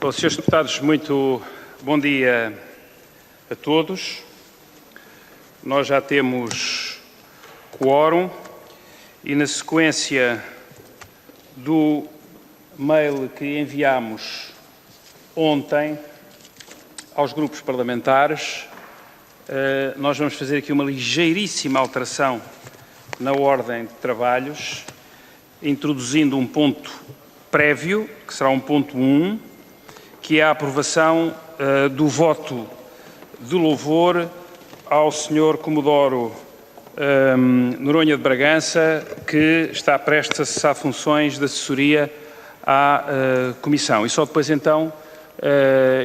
Bom, senhores deputados, muito bom dia a todos. Nós já temos quórum e, na sequência do mail que enviámos ontem aos grupos parlamentares, nós vamos fazer aqui uma ligeiríssima alteração na ordem de trabalhos, introduzindo um ponto prévio, que será um ponto 1, que é a aprovação do voto de louvor ao Sr. Comodoro Noronha de Bragança, que está prestes a cessar funções de assessoria à Comissão. E só depois, então,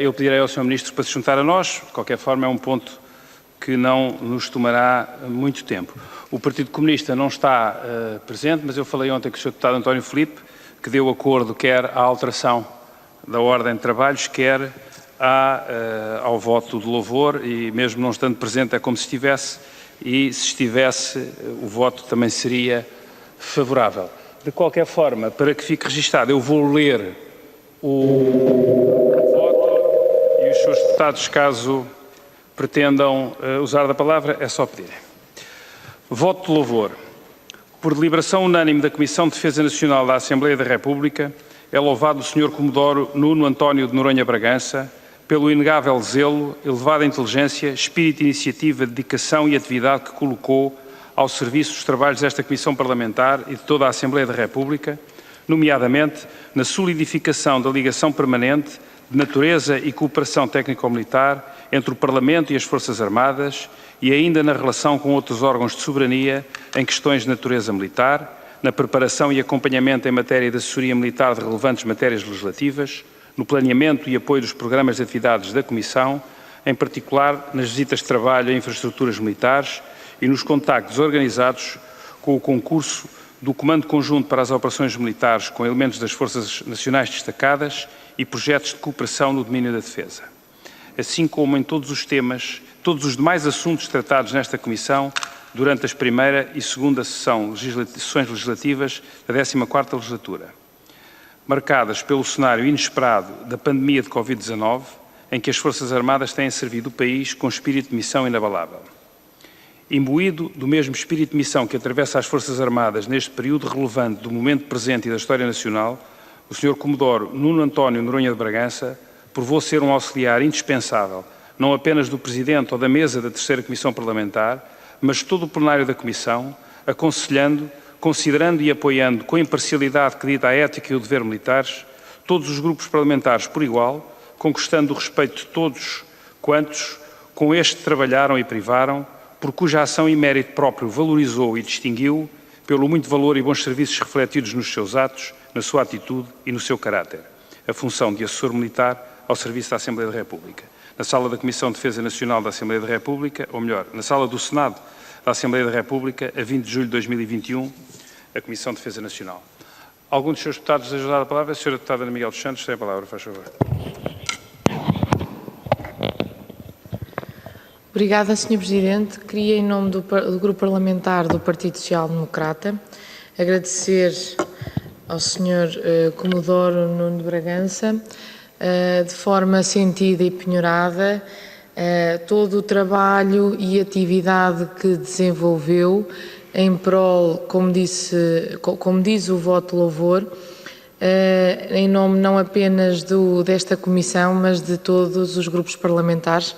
eu pedirei ao Sr. Ministro para se juntar a nós. De qualquer forma, é um ponto que não nos tomará muito tempo. O Partido Comunista não está presente, mas eu falei ontem com o Sr. Deputado António Filipe, que deu acordo quer à alteração da ordem de trabalhos, quer ao voto de louvor, e mesmo não estando presente é como se estivesse, e se estivesse o voto também seria favorável. De qualquer forma, para que fique registado, eu vou ler o voto e os senhores deputados, caso pretendam usar da palavra, é só pedirem. Voto de louvor. Por deliberação unânime da Comissão de Defesa Nacional da Assembleia da República, é louvado o Sr. Comodoro Nuno António de Noronha Bragança pelo inegável zelo, elevada inteligência, espírito de iniciativa, dedicação e atividade que colocou ao serviço dos trabalhos desta Comissão Parlamentar e de toda a Assembleia da República, nomeadamente na solidificação da ligação permanente de natureza e cooperação técnico-militar entre o Parlamento e as Forças Armadas e ainda na relação com outros órgãos de soberania em questões de natureza militar, na preparação e acompanhamento em matéria de assessoria militar de relevantes matérias legislativas, no planeamento e apoio dos programas de atividades da Comissão, em particular nas visitas de trabalho a infraestruturas militares e nos contactos organizados com o concurso do Comando Conjunto para as Operações Militares com elementos das Forças Nacionais destacadas e projetos de cooperação no domínio da defesa. Assim como em todos os temas, todos os demais assuntos tratados nesta Comissão durante as primeira e segunda sessões legislativas da 14ª legislatura, marcadas pelo cenário inesperado da pandemia de Covid-19, em que as Forças Armadas têm servido o país com espírito de missão inabalável. Imbuído do mesmo espírito de missão que atravessa as Forças Armadas neste período relevante do momento presente e da história nacional, o Sr. Comodoro Nuno António Noronha de Bragança provou ser um auxiliar indispensável, não apenas do Presidente ou da mesa da terceira Comissão Parlamentar, mas todo o plenário da Comissão, aconselhando, considerando e apoiando com a imparcialidade que dita a ética e o dever militares, todos os grupos parlamentares por igual, conquistando o respeito de todos quantos com este trabalharam e privaram, por cuja ação e mérito próprio valorizou e distinguiu, pelo muito valor e bons serviços refletidos nos seus atos, na sua atitude e no seu caráter, a função de assessor militar ao serviço da Assembleia da República. Na sala da Comissão de Defesa Nacional da Assembleia da República, ou melhor, na sala do Senado da Assembleia da República, a 20 de julho de 2021, a Comissão de Defesa Nacional. Algum dos seus deputados deseja dar a palavra? A senhora deputada Ana Miguel dos Santos tem a palavra, faz favor. Obrigada, Sr. Presidente. Queria, em nome do Grupo Parlamentar do Partido Social Democrata, agradecer ao Sr. Comodoro Nuno de Bragança, de forma sentida e penhorada, todo o trabalho e atividade que desenvolveu em prol, como diz o voto de louvor, em nome não apenas desta Comissão, mas de todos os grupos parlamentares,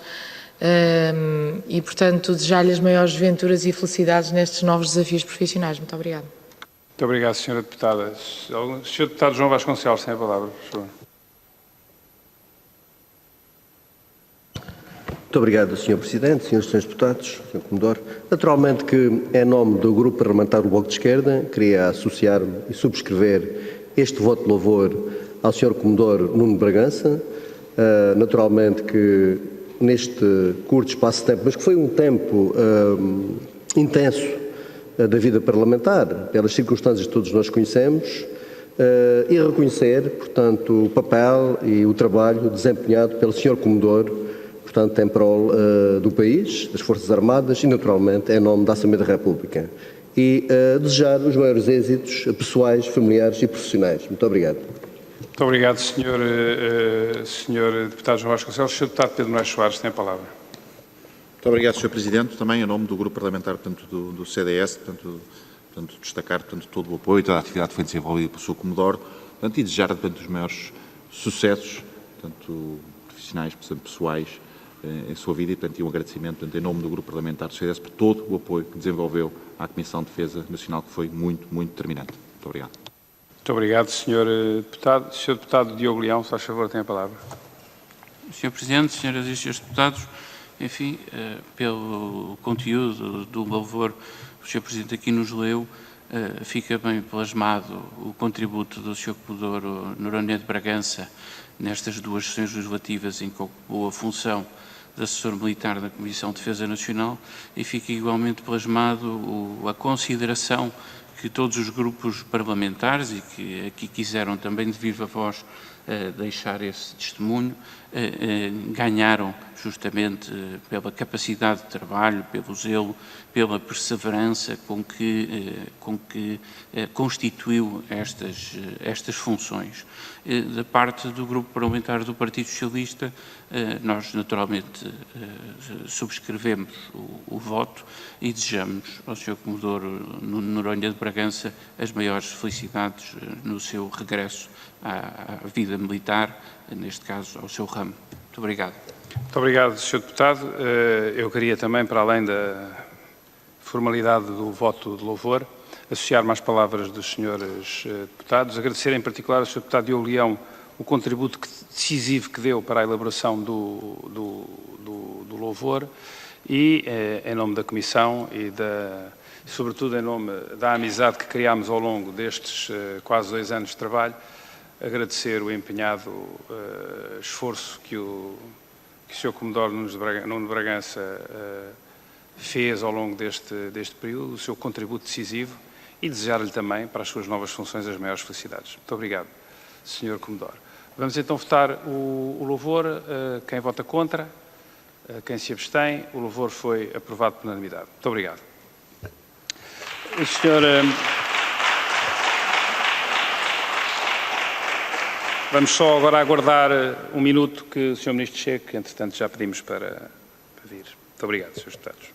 e, portanto, desejar-lhe as maiores venturas e felicidades nestes novos desafios profissionais. Muito obrigada. Muito obrigado, Sra. Deputada. O Sr. Deputado João Vasconcelos tem a palavra, por favor. Muito obrigado, Sr. Presidente, Srs. e Srs. Deputados, Sr. Comodoro. Naturalmente que, em nome do Grupo Parlamentar do Bloco de Esquerda, queria associar-me e subscrever este voto de louvor ao Sr. Comodoro Nuno de Bragança. Naturalmente que neste curto espaço de tempo, mas que foi um tempo intenso da vida parlamentar, pelas circunstâncias que todos nós conhecemos, e reconhecer, portanto, o papel e o trabalho desempenhado pelo Sr. Comodoro, portanto, em prol do país, das Forças Armadas e, naturalmente, em nome da Assembleia da República. E desejar os maiores êxitos pessoais, familiares e profissionais. Muito obrigado. Muito obrigado, Sr. Deputado João Vasconcelos. Sr. Deputado Pedro Moraes Soares tem a palavra. Muito obrigado, Sr. Presidente. Também, em nome do Grupo Parlamentar do CDS, destacar todo o apoio e toda a atividade que foi desenvolvida pelo Sr. Comodoro e desejar os maiores sucessos, profissionais, pessoais, em sua vida e, um agradecimento, em nome do Grupo Parlamentar do CDS, por todo o apoio que desenvolveu à Comissão de Defesa Nacional, que foi muito, muito determinante. Muito obrigado. Muito obrigado, Sr. Deputado. Sr. Deputado Diogo Leão, se faz favor, tem a palavra. Sr. Presidente, Senhoras e Srs. Deputados, enfim, pelo conteúdo do louvor que o Sr. Presidente aqui nos leu, fica bem plasmado o contributo do Sr. Comodoro Noronha de Bragança nestas duas sessões legislativas em que ocupou a função de assessor militar da Comissão de Defesa Nacional, e fica igualmente plasmado a consideração que todos os grupos parlamentares e que aqui quiseram também de viva voz deixar esse testemunho, ganharam justamente pela capacidade de trabalho, pelo zelo, pela perseverança com que constituiu estas funções. Da parte do Grupo Parlamentar do Partido Socialista, nós naturalmente subscrevemos o voto e desejamos ao Sr. Comodoro Noronha de Bragança as maiores felicidades no seu regresso à vida militar, neste caso ao seu ramo. Muito obrigado. Muito obrigado, Sr. Deputado. Eu queria também, para além da formalidade do voto de louvor, associar-me às palavras dos senhores deputados, agradecer em particular ao Sr. Deputado Diogo Leão o contributo decisivo que deu para a elaboração do louvor e, em nome da Comissão e, sobretudo, em nome da amizade que criámos ao longo destes quase 2 anos de trabalho, agradecer o empenhado esforço que o Sr. Comodoro Nuno de Bragança fez ao longo deste período, o seu contributo decisivo, e desejar-lhe também, para as suas novas funções, as maiores felicidades. Muito obrigado, Sr. Comodoro. Vamos então votar o louvor. Quem vota contra? Quem se abstém? O louvor foi aprovado por unanimidade. Muito obrigado. O senhor... Vamos só agora aguardar 1 minuto que o Sr. Ministro chegue, que entretanto já pedimos para vir. Muito obrigado, Srs. Deputados.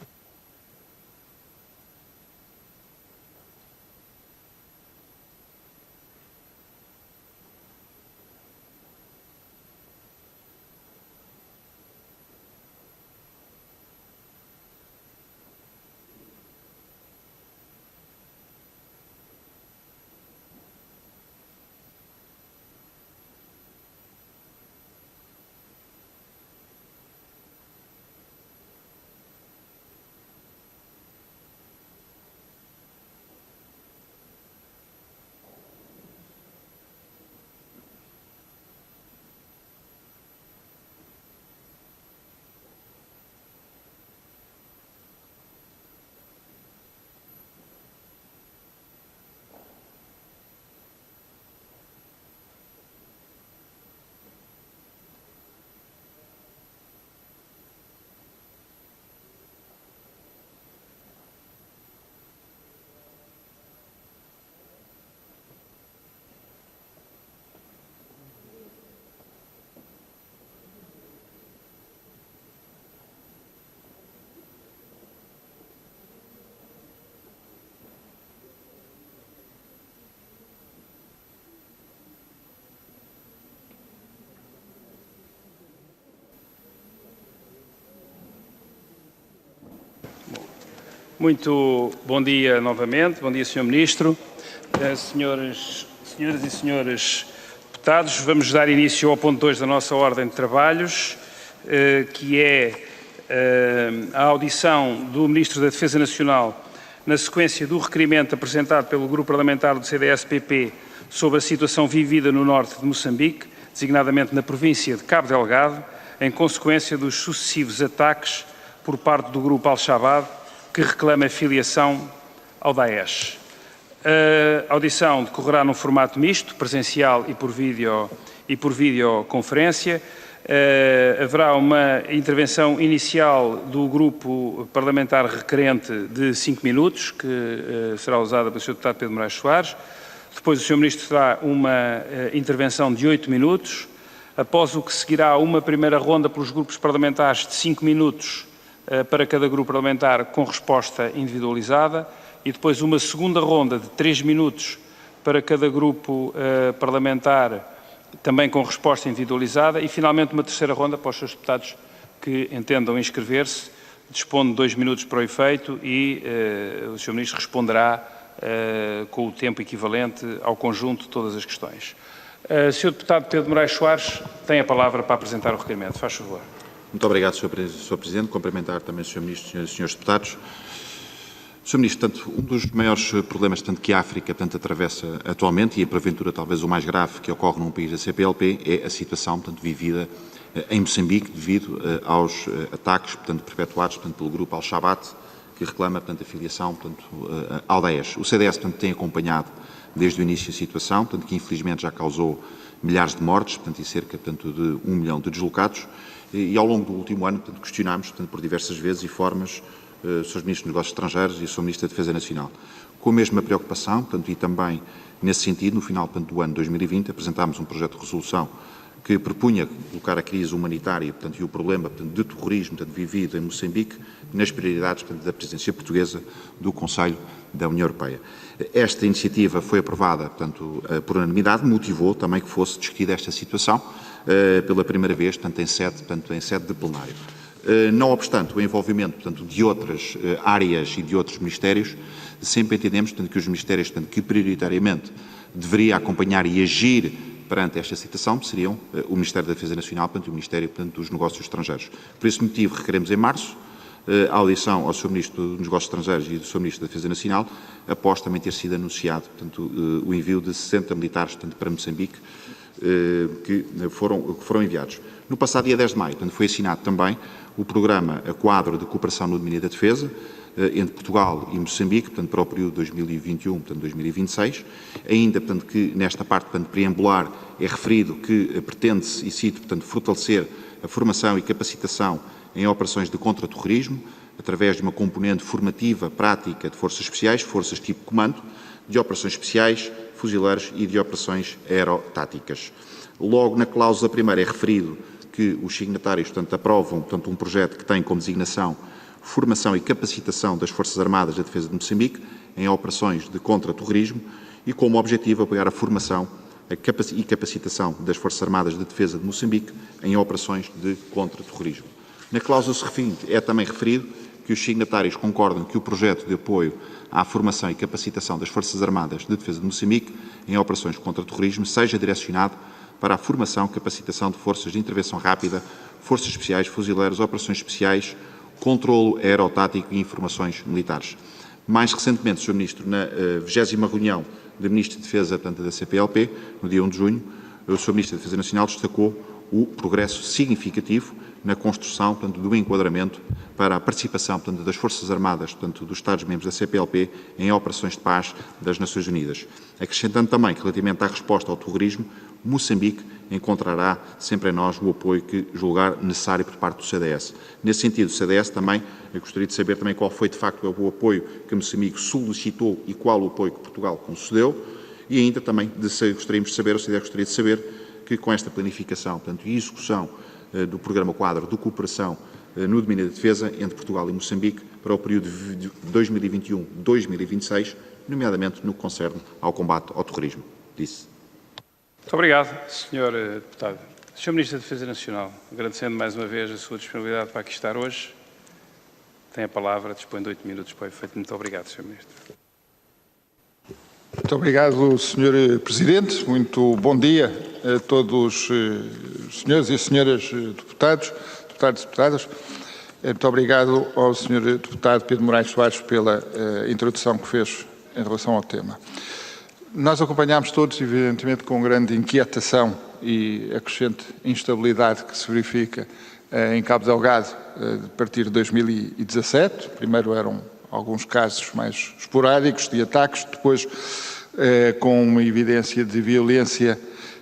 Muito bom dia novamente, bom dia, Sr. Ministro, senhoras e senhores deputados. Vamos dar início ao ponto 2 da nossa ordem de trabalhos, que é a audição do Ministro da Defesa Nacional na sequência do requerimento apresentado pelo Grupo Parlamentar do CDS-PP sobre a situação vivida no norte de Moçambique, designadamente na província de Cabo Delgado, em consequência dos sucessivos ataques por parte do Grupo Al-Shabaab, que reclama filiação ao Daesh. A audição decorrerá num formato misto, presencial e por videoconferência. Haverá uma intervenção inicial do grupo parlamentar requerente de 5 minutos, que será usada pelo Sr. Deputado Pedro Moraes Soares. Depois o Sr. Ministro terá uma intervenção de 8 minutos, após o que seguirá uma primeira ronda pelos grupos parlamentares de 5 minutos para cada grupo parlamentar com resposta individualizada e depois uma segunda ronda de 3 minutos para cada grupo parlamentar também com resposta individualizada e finalmente uma terceira ronda para os seus deputados que entendam inscrever-se, dispondo de 2 minutos para o efeito e o Sr. Ministro responderá com o tempo equivalente ao conjunto de todas as questões. Sr. Deputado Pedro Moraes Soares tem a palavra para apresentar o requerimento. Faz favor. Muito obrigado, Sr. Presidente. Cumprimentar também o Sr. Ministro, senhoras e senhores deputados. Sr. Ministro, um dos maiores problemas que a África atravessa atualmente, e porventura talvez o mais grave que ocorre num país da CPLP, é a situação vivida em Moçambique devido aos ataques perpetuados pelo grupo Al-Shabaab, que reclama a filiação ao Daesh. O CDS tem acompanhado desde o início a situação, que infelizmente já causou milhares de mortes e cerca de 1 milhão de deslocados, e ao longo do último ano questionámos por diversas vezes e formas os Srs. Ministros dos Negócios Estrangeiros e o Sr. Ministro da Defesa Nacional. Com a mesma preocupação, e também nesse sentido, no final do ano 2020, apresentámos um projeto de resolução que propunha colocar a crise humanitária e o problema de terrorismo vivido em Moçambique nas prioridades da presidência portuguesa do Conselho da União Europeia. Esta iniciativa foi aprovada por unanimidade, motivou também que fosse discutida esta situação pela primeira vez em sede de plenário. Não obstante o envolvimento de outras áreas e de outros ministérios, sempre entendemos que os ministérios que prioritariamente deveria acompanhar e agir perante esta situação seriam o Ministério da Defesa Nacional e o Ministério dos Negócios Estrangeiros. Por esse motivo, requeremos em março a audição ao Sr. Ministro dos Negócios Estrangeiros e do Sr. Ministro da Defesa Nacional, após também ter sido anunciado o envio de 60 militares para Moçambique que foram enviados. No passado dia 10 de maio, foi assinado também o Programa Quadro de Cooperação no Domínio da Defesa entre Portugal e Moçambique, para o período 2021-2026. Ainda, que nesta parte, preambular, é referido que pretende-se, e cito, fortalecer a formação e capacitação em operações de contra-terrorismo, através de uma componente formativa, prática de forças especiais, forças tipo comando, de operações especiais, fuzileiros e de operações aerotáticas. Logo na cláusula primeira é referido que os signatários, aprovam, um projeto que tem como designação formação e capacitação das Forças Armadas da Defesa de Moçambique em operações de contra-terrorismo e como objetivo apoiar a formação e capacitação das Forças Armadas de Defesa de Moçambique em operações de contra-terrorismo. Na cláusula seguinte é também referido que os signatários concordam que o projeto de apoio à formação e capacitação das Forças Armadas de Defesa de Moçambique em operações contra terrorismo seja direcionado para a formação e capacitação de forças de intervenção rápida, forças especiais, fuzileiros, operações especiais, controlo aerotático e informações militares. Mais recentemente, Sr. Ministro, na 20ª reunião de Ministros de Defesa da CPLP, no dia 1 de junho, o Sr. Ministro da Defesa Nacional destacou o progresso significativo na construção do enquadramento para a participação das Forças Armadas dos Estados-membros da CPLP em operações de paz das Nações Unidas. Acrescentando também que, relativamente à resposta ao terrorismo, Moçambique encontrará sempre em nós o apoio que julgar necessário por parte do CDS. Nesse sentido, o CDS também, eu gostaria de saber também qual foi de facto o apoio que Moçambique solicitou e qual o apoio que Portugal concedeu e ainda também gostaríamos de saber, o CDS gostaria de saber que com esta planificação, e execução do Programa Quadro de Cooperação no domínio da defesa entre Portugal e Moçambique para o período de 2021-2026, nomeadamente no que concerne ao combate ao terrorismo. Disse. Muito obrigado, Sr. Deputado. Sr. Ministro da Defesa Nacional, agradecendo mais uma vez a sua disponibilidade para aqui estar hoje, tem a palavra, dispõe de 8 minutos para o efeito. Muito obrigado, Sr. Ministro. Muito obrigado, Sr. Presidente. Muito bom dia a todos os senhores e as senhoras deputados e deputadas. Muito obrigado ao Sr. Deputado Pedro Moraes Soares pela introdução que fez em relação ao tema. Nós acompanhámos todos, evidentemente, com grande inquietação e a crescente instabilidade que se verifica em Cabo Delgado a partir de 2017. Primeiro eram alguns casos mais esporádicos de ataques, depois com uma evidência de violência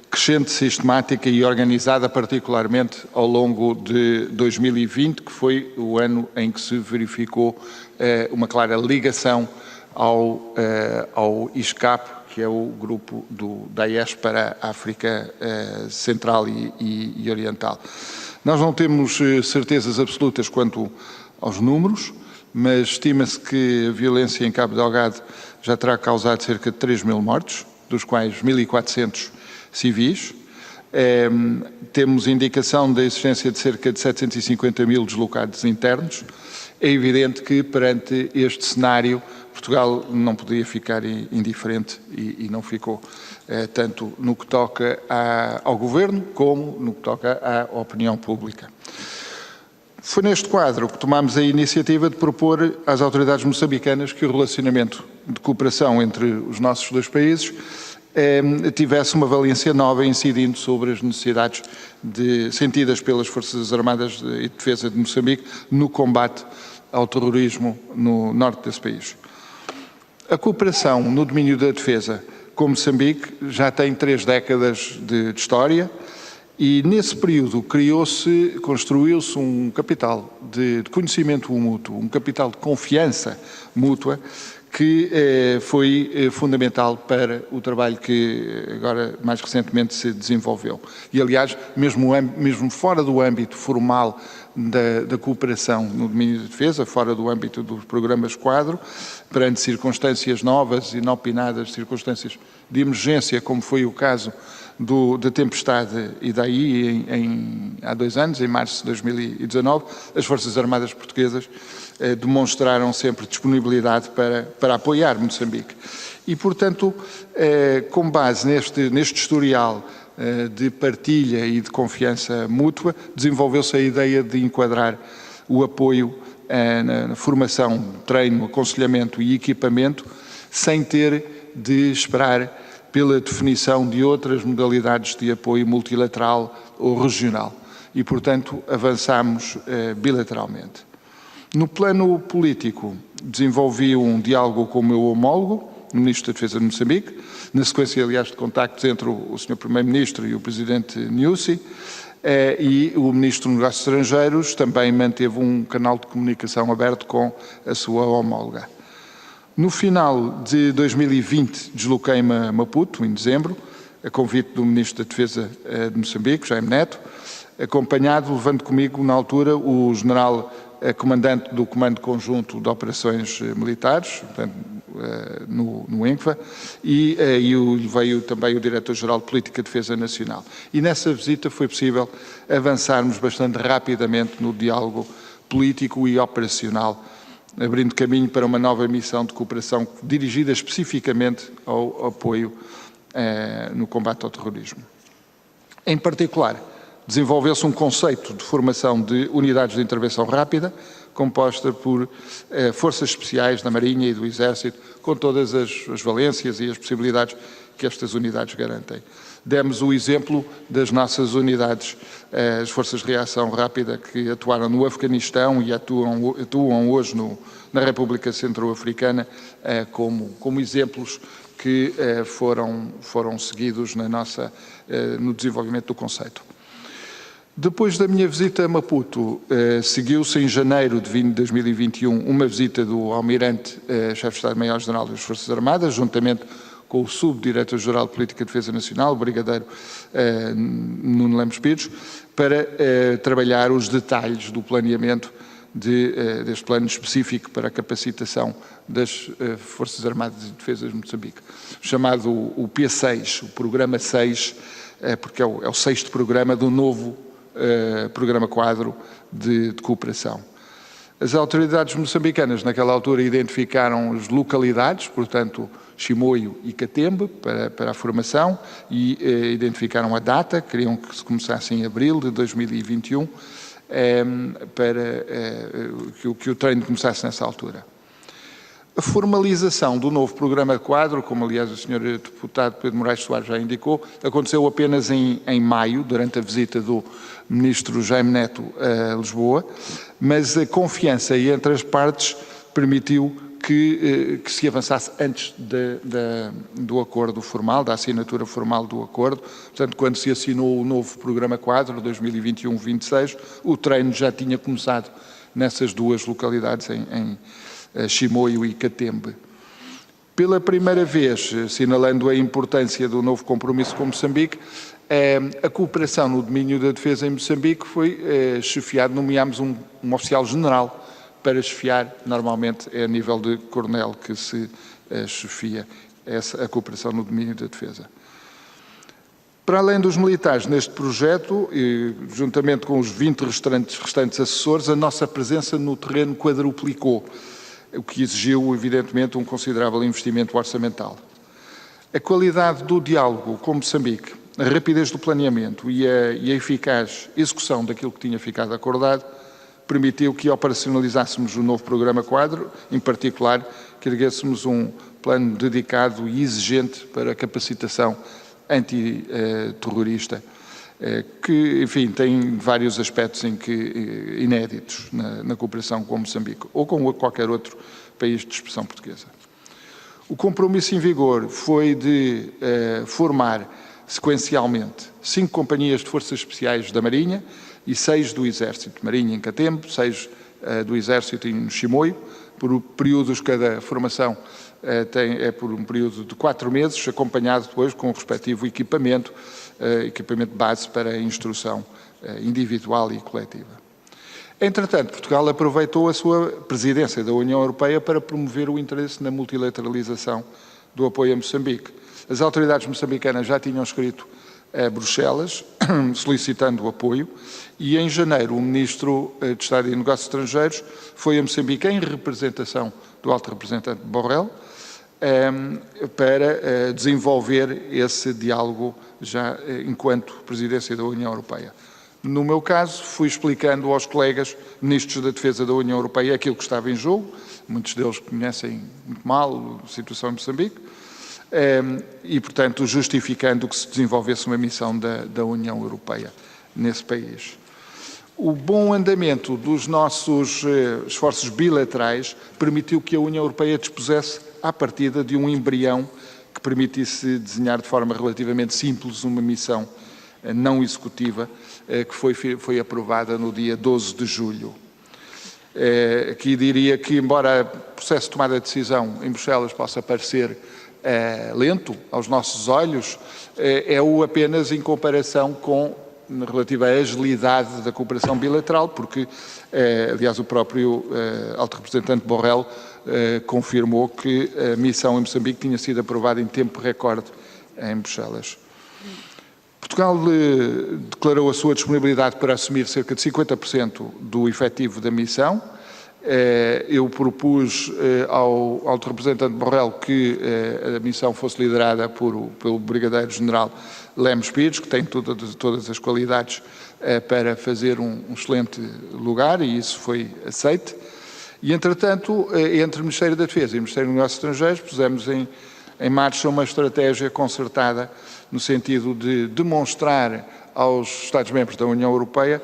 crescente, sistemática e organizada, particularmente ao longo de 2020, que foi o ano em que se verificou uma clara ligação ao ISCAP, que é o grupo da AES para a África Central e Oriental. Nós não temos certezas absolutas quanto aos números, mas estima-se que a violência em Cabo Delgado já terá causado cerca de 3.000 mortos, dos quais 1.400 civis. Temos indicação da existência de cerca de 750.000 deslocados internos. É evidente que, perante este cenário, Portugal não podia ficar indiferente e não ficou, tanto no que toca ao Governo como no que toca à opinião pública. Foi neste quadro que tomámos a iniciativa de propor às autoridades moçambicanas que o relacionamento de cooperação entre os nossos dois países tivesse uma valência nova, incidindo sobre as necessidades sentidas pelas Forças Armadas e de Defesa de Moçambique no combate ao terrorismo no norte desse país. A cooperação no domínio da defesa com Moçambique já tem 3 décadas de história e, nesse período, construiu-se um capital de conhecimento mútuo, um capital de confiança mútua que foi fundamental para o trabalho que agora, mais recentemente, se desenvolveu. E, aliás, mesmo fora do âmbito formal da cooperação no domínio da defesa, fora do âmbito dos programas quadro, perante circunstâncias novas, inopinadas, circunstâncias de emergência, como foi o caso da tempestade Idai há 2 anos, em março de 2019, as Forças Armadas Portuguesas demonstraram sempre disponibilidade para apoiar Moçambique. E, portanto, com base neste historial de partilha e de confiança mútua, desenvolveu-se a ideia de enquadrar o apoio na formação, treino, aconselhamento e equipamento, sem ter de esperar pela definição de outras modalidades de apoio multilateral ou regional. E, portanto, avançamos bilateralmente. No plano político, desenvolvi um diálogo com o meu homólogo, o Ministro da Defesa de Moçambique, na sequência, aliás, de contactos entre o Sr. Primeiro-Ministro e o Presidente Nyusi, e o Ministro dos Negócios Estrangeiros também manteve um canal de comunicação aberto com a sua homóloga. No final de 2020, desloquei-me a Maputo, em dezembro, a convite do Ministro da Defesa de Moçambique, Jaime Neto, acompanhado, levando comigo, na altura, o General Comandante do Comando Conjunto de Operações Militares, portanto, no ENCVA, e veio também o Diretor-Geral de Política de Defesa Nacional. E nessa visita foi possível avançarmos bastante rapidamente no diálogo político e operacional, abrindo caminho para uma nova missão de cooperação dirigida especificamente ao apoio no combate ao terrorismo. Em particular, desenvolveu-se um conceito de formação de unidades de intervenção rápida, composta por forças especiais da Marinha e do Exército, com todas as valências e as possibilidades que estas unidades garantem. Demos o exemplo das nossas unidades, as forças de reação rápida que atuaram no Afeganistão e atuam hoje na República Centro-Africana como exemplos que foram seguidos no desenvolvimento do conceito. Depois da minha visita a Maputo, seguiu-se em janeiro de 2021 uma visita do Almirante, Chefe de Estado-Maior-General das Forças Armadas, juntamente com o Subdiretor-Geral de Política de Defesa Nacional, o Brigadeiro Nuno Lemos Pires, para trabalhar os detalhes do planeamento deste plano específico para a capacitação das Forças Armadas de Defesa de Moçambique, chamado o P6, o Programa 6, porque é o 6º programa do novo Programa Quadro de Cooperação. As autoridades moçambicanas, naquela altura, identificaram as localidades, portanto, Chimoio e Catembe, para a formação, e identificaram a data, queriam que se começasse em abril de 2021, para que o treino começasse nessa altura. A formalização do novo programa quadro, como aliás o Sr. Deputado Pedro Moraes Soares já indicou, aconteceu apenas em maio, durante a visita do Ministro Jaime Neto a Lisboa, mas a confiança entre as partes permitiu que se avançasse antes do acordo formal, da assinatura formal do acordo. Portanto, quando se assinou o novo programa quadro, 2021-26, o treino já tinha começado nessas duas localidades, em Chimoio e Catembe. Pela primeira vez, assinalando a importância do novo compromisso com Moçambique, a cooperação no domínio da defesa em Moçambique foi chefiado, nomeámos um oficial-general para chefiar, normalmente é a nível de coronel que se chefia a cooperação no domínio da defesa. Para além dos militares neste projeto, e juntamente com os 20 restantes assessores, a nossa presença no terreno quadruplicou, o que exigiu, evidentemente, um considerável investimento orçamental. A qualidade do diálogo com Moçambique, a rapidez do planeamento e a eficaz execução daquilo que tinha ficado acordado permitiu que operacionalizássemos o novo programa quadro, em particular, que erguêssemos um plano dedicado e exigente para a capacitação antiterrorista, que, enfim, tem vários aspectos inéditos na cooperação com Moçambique ou com qualquer outro país de expressão portuguesa. O compromisso em vigor foi de formar sequencialmente 5 companhias de forças especiais da Marinha e 6 do Exército. Marinha em Catembo, 6 do Exército em Chimoio, por períodos, cada formação é por um período de 4 meses, acompanhado depois com o respectivo equipamento base para a instrução individual e coletiva. Entretanto, Portugal aproveitou a sua presidência da União Europeia para promover o interesse na multilateralização do apoio a Moçambique. As autoridades moçambicanas já tinham escrito a Bruxelas, solicitando o apoio, e em janeiro o Ministro de Estado e Negócios Estrangeiros foi a Moçambique em representação do Alto Representante Borrell para desenvolver esse diálogo já enquanto Presidência da União Europeia. No meu caso, fui explicando aos colegas Ministros da Defesa da União Europeia aquilo que estava em jogo, muitos deles conhecem muito mal a situação em Moçambique, e, portanto, justificando que se desenvolvesse uma missão da União Europeia nesse país. O bom andamento dos nossos esforços bilaterais permitiu que a União Europeia dispusesse, à partida, de um embrião que permitisse desenhar de forma relativamente simples uma missão não executiva que foi aprovada no dia 12 de julho. Aqui diria que, embora o processo de tomada de decisão em Bruxelas possa parecer lento aos nossos olhos, é-o apenas em comparação com relativa à agilidade da cooperação bilateral, porque, aliás, o próprio Alto Representante Borrell confirmou que a missão em Moçambique tinha sido aprovada em tempo recorde em Bruxelas. Portugal declarou a sua disponibilidade para assumir cerca de 50% do efetivo da missão. Eu propus ao Alto Representante Borrell que a missão fosse liderada pelo Brigadeiro-General Lemos Pires, que tem todas as qualidades para fazer um excelente lugar, e isso foi aceito. E, entretanto, entre o Ministério da Defesa e o Ministério dos Negócios Estrangeiros, pusemos em marcha uma estratégia concertada no sentido de demonstrar aos Estados-membros da União Europeia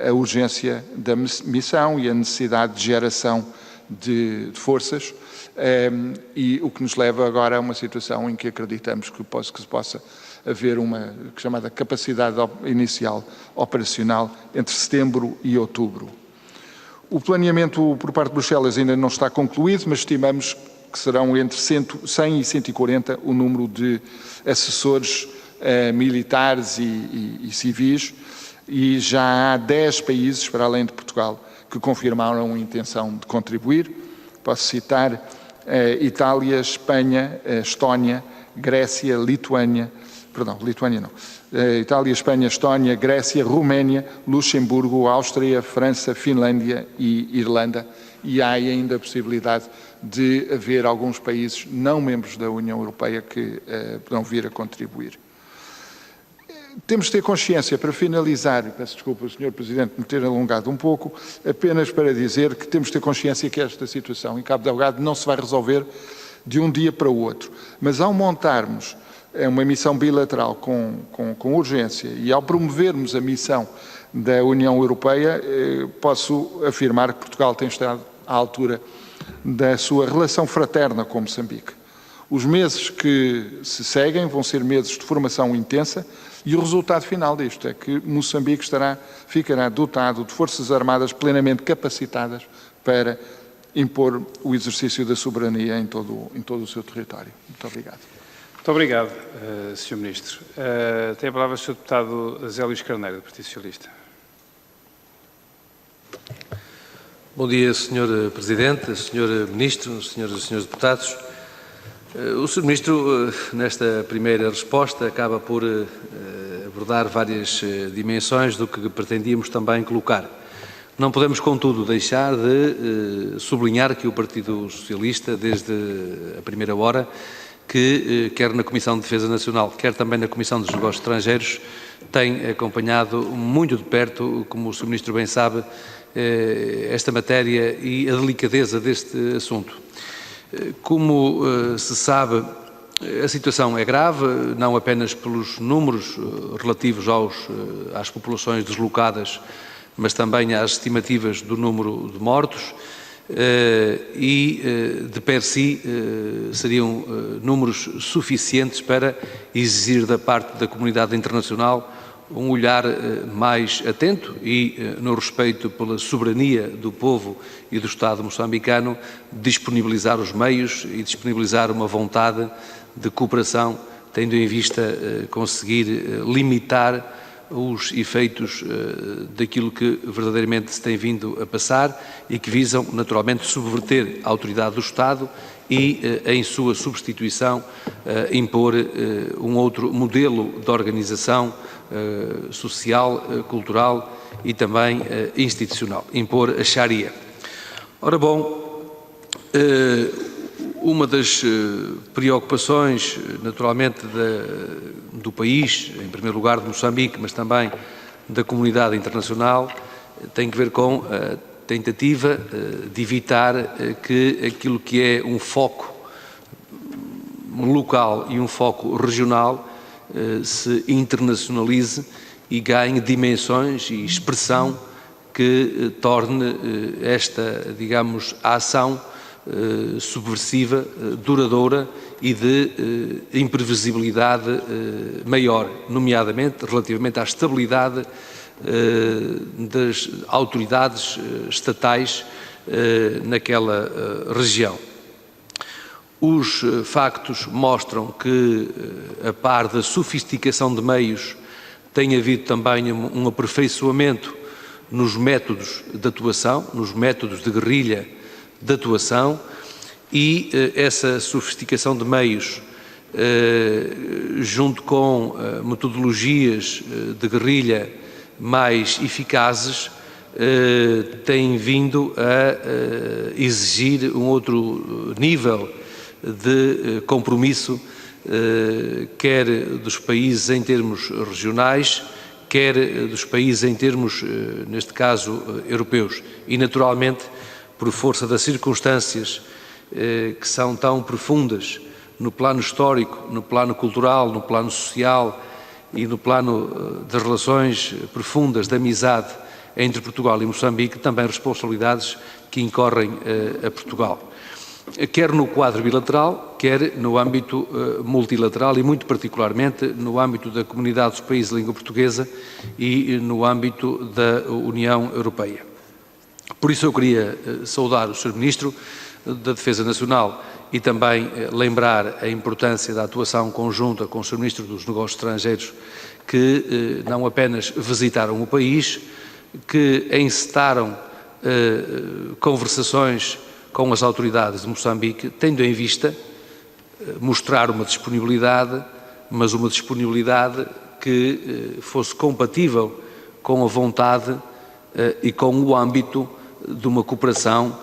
a urgência da missão e a necessidade de geração de forças, e o que nos leva agora a uma situação em que acreditamos que se possa haver uma chamada capacidade inicial operacional entre setembro e outubro. O planeamento por parte de Bruxelas ainda não está concluído, mas estimamos que serão entre 100 e 140 o número de assessores militares e civis, e já há 10 países, para além de Portugal, que confirmaram a intenção de contribuir. Posso citar Itália, Espanha, Estónia, Grécia, Itália, Espanha, Estónia, Grécia, Roménia, Luxemburgo, Áustria, França, Finlândia e Irlanda. E há ainda a possibilidade de haver alguns países não membros da União Europeia que poderão vir a contribuir. Temos de ter consciência, para finalizar, peço desculpa, Sr. Presidente, me ter alongado um pouco, apenas para dizer que temos de ter consciência que esta situação em Cabo Delgado não se vai resolver de um dia para o outro. Mas ao montarmos uma missão bilateral com urgência e ao promovermos a missão da União Europeia, posso afirmar que Portugal tem estado à altura da sua relação fraterna com Moçambique. Os meses que se seguem vão ser meses de formação intensa, e o resultado final disto é que Moçambique ficará dotado de forças armadas plenamente capacitadas para impor o exercício da soberania em todo o seu território. Muito obrigado. Muito obrigado, Sr. Ministro. Tem a palavra o Sr. Deputado Zé Luís Carneiro, do Partido Socialista. Bom dia, Sr. Presidente, Sr. Ministro, Senhoras e Srs. Deputados. O Sr. Ministro, nesta primeira resposta, acaba por abordar várias dimensões do que pretendíamos também colocar. Não podemos, contudo, deixar de sublinhar que o Partido Socialista, desde a primeira hora, que quer na Comissão de Defesa Nacional, quer também na Comissão dos Negócios Estrangeiros, tem acompanhado muito de perto, como o Sr. Ministro bem sabe, esta matéria e a delicadeza deste assunto. Como se sabe, a situação é grave, não apenas pelos números relativos às populações deslocadas, mas também às estimativas do número de mortos, e de per si seriam números suficientes para exigir da parte da comunidade internacional um olhar mais atento e, no respeito pela soberania do povo e do Estado moçambicano, disponibilizar os meios e disponibilizar uma vontade de cooperação, tendo em vista conseguir limitar os efeitos daquilo que verdadeiramente se tem vindo a passar e que visam, naturalmente, subverter a autoridade do Estado e, em sua substituição, impor um outro modelo de organização social, cultural e também institucional, impor a Sharia. Ora bom, uma das preocupações, naturalmente, do país, em primeiro lugar de Moçambique, mas também da comunidade internacional, tem que ver com a tentativa de evitar que aquilo que é um foco local e um foco regional se internacionalize e ganhe dimensões e expressão que torne esta, digamos, ação subversiva, duradoura e de imprevisibilidade maior, nomeadamente relativamente à estabilidade das autoridades estatais naquela região. Os factos mostram que, a par da sofisticação de meios, tem havido também um aperfeiçoamento nos métodos de atuação, nos métodos de guerrilha de atuação, e essa sofisticação de meios, junto com metodologias de guerrilha mais eficazes, tem vindo a exigir um outro nível de compromisso, quer dos países em termos regionais, quer dos países em termos, neste caso, europeus. E, naturalmente, por força das circunstâncias que são tão profundas no plano histórico, no plano cultural, no plano social e no plano das relações profundas de amizade entre Portugal e Moçambique, também responsabilidades que incorrem a Portugal. Quer no quadro bilateral, quer no âmbito multilateral e, muito particularmente, no âmbito da Comunidade dos Países de Língua Portuguesa e no âmbito da União Europeia. Por isso eu queria saudar o Sr. Ministro da Defesa Nacional e também lembrar a importância da atuação conjunta com o Sr. Ministro dos Negócios Estrangeiros, que não apenas visitaram o país, que encetaram conversações com as autoridades de Moçambique, tendo em vista mostrar uma disponibilidade, mas uma disponibilidade que fosse compatível com a vontade e com o âmbito de uma cooperação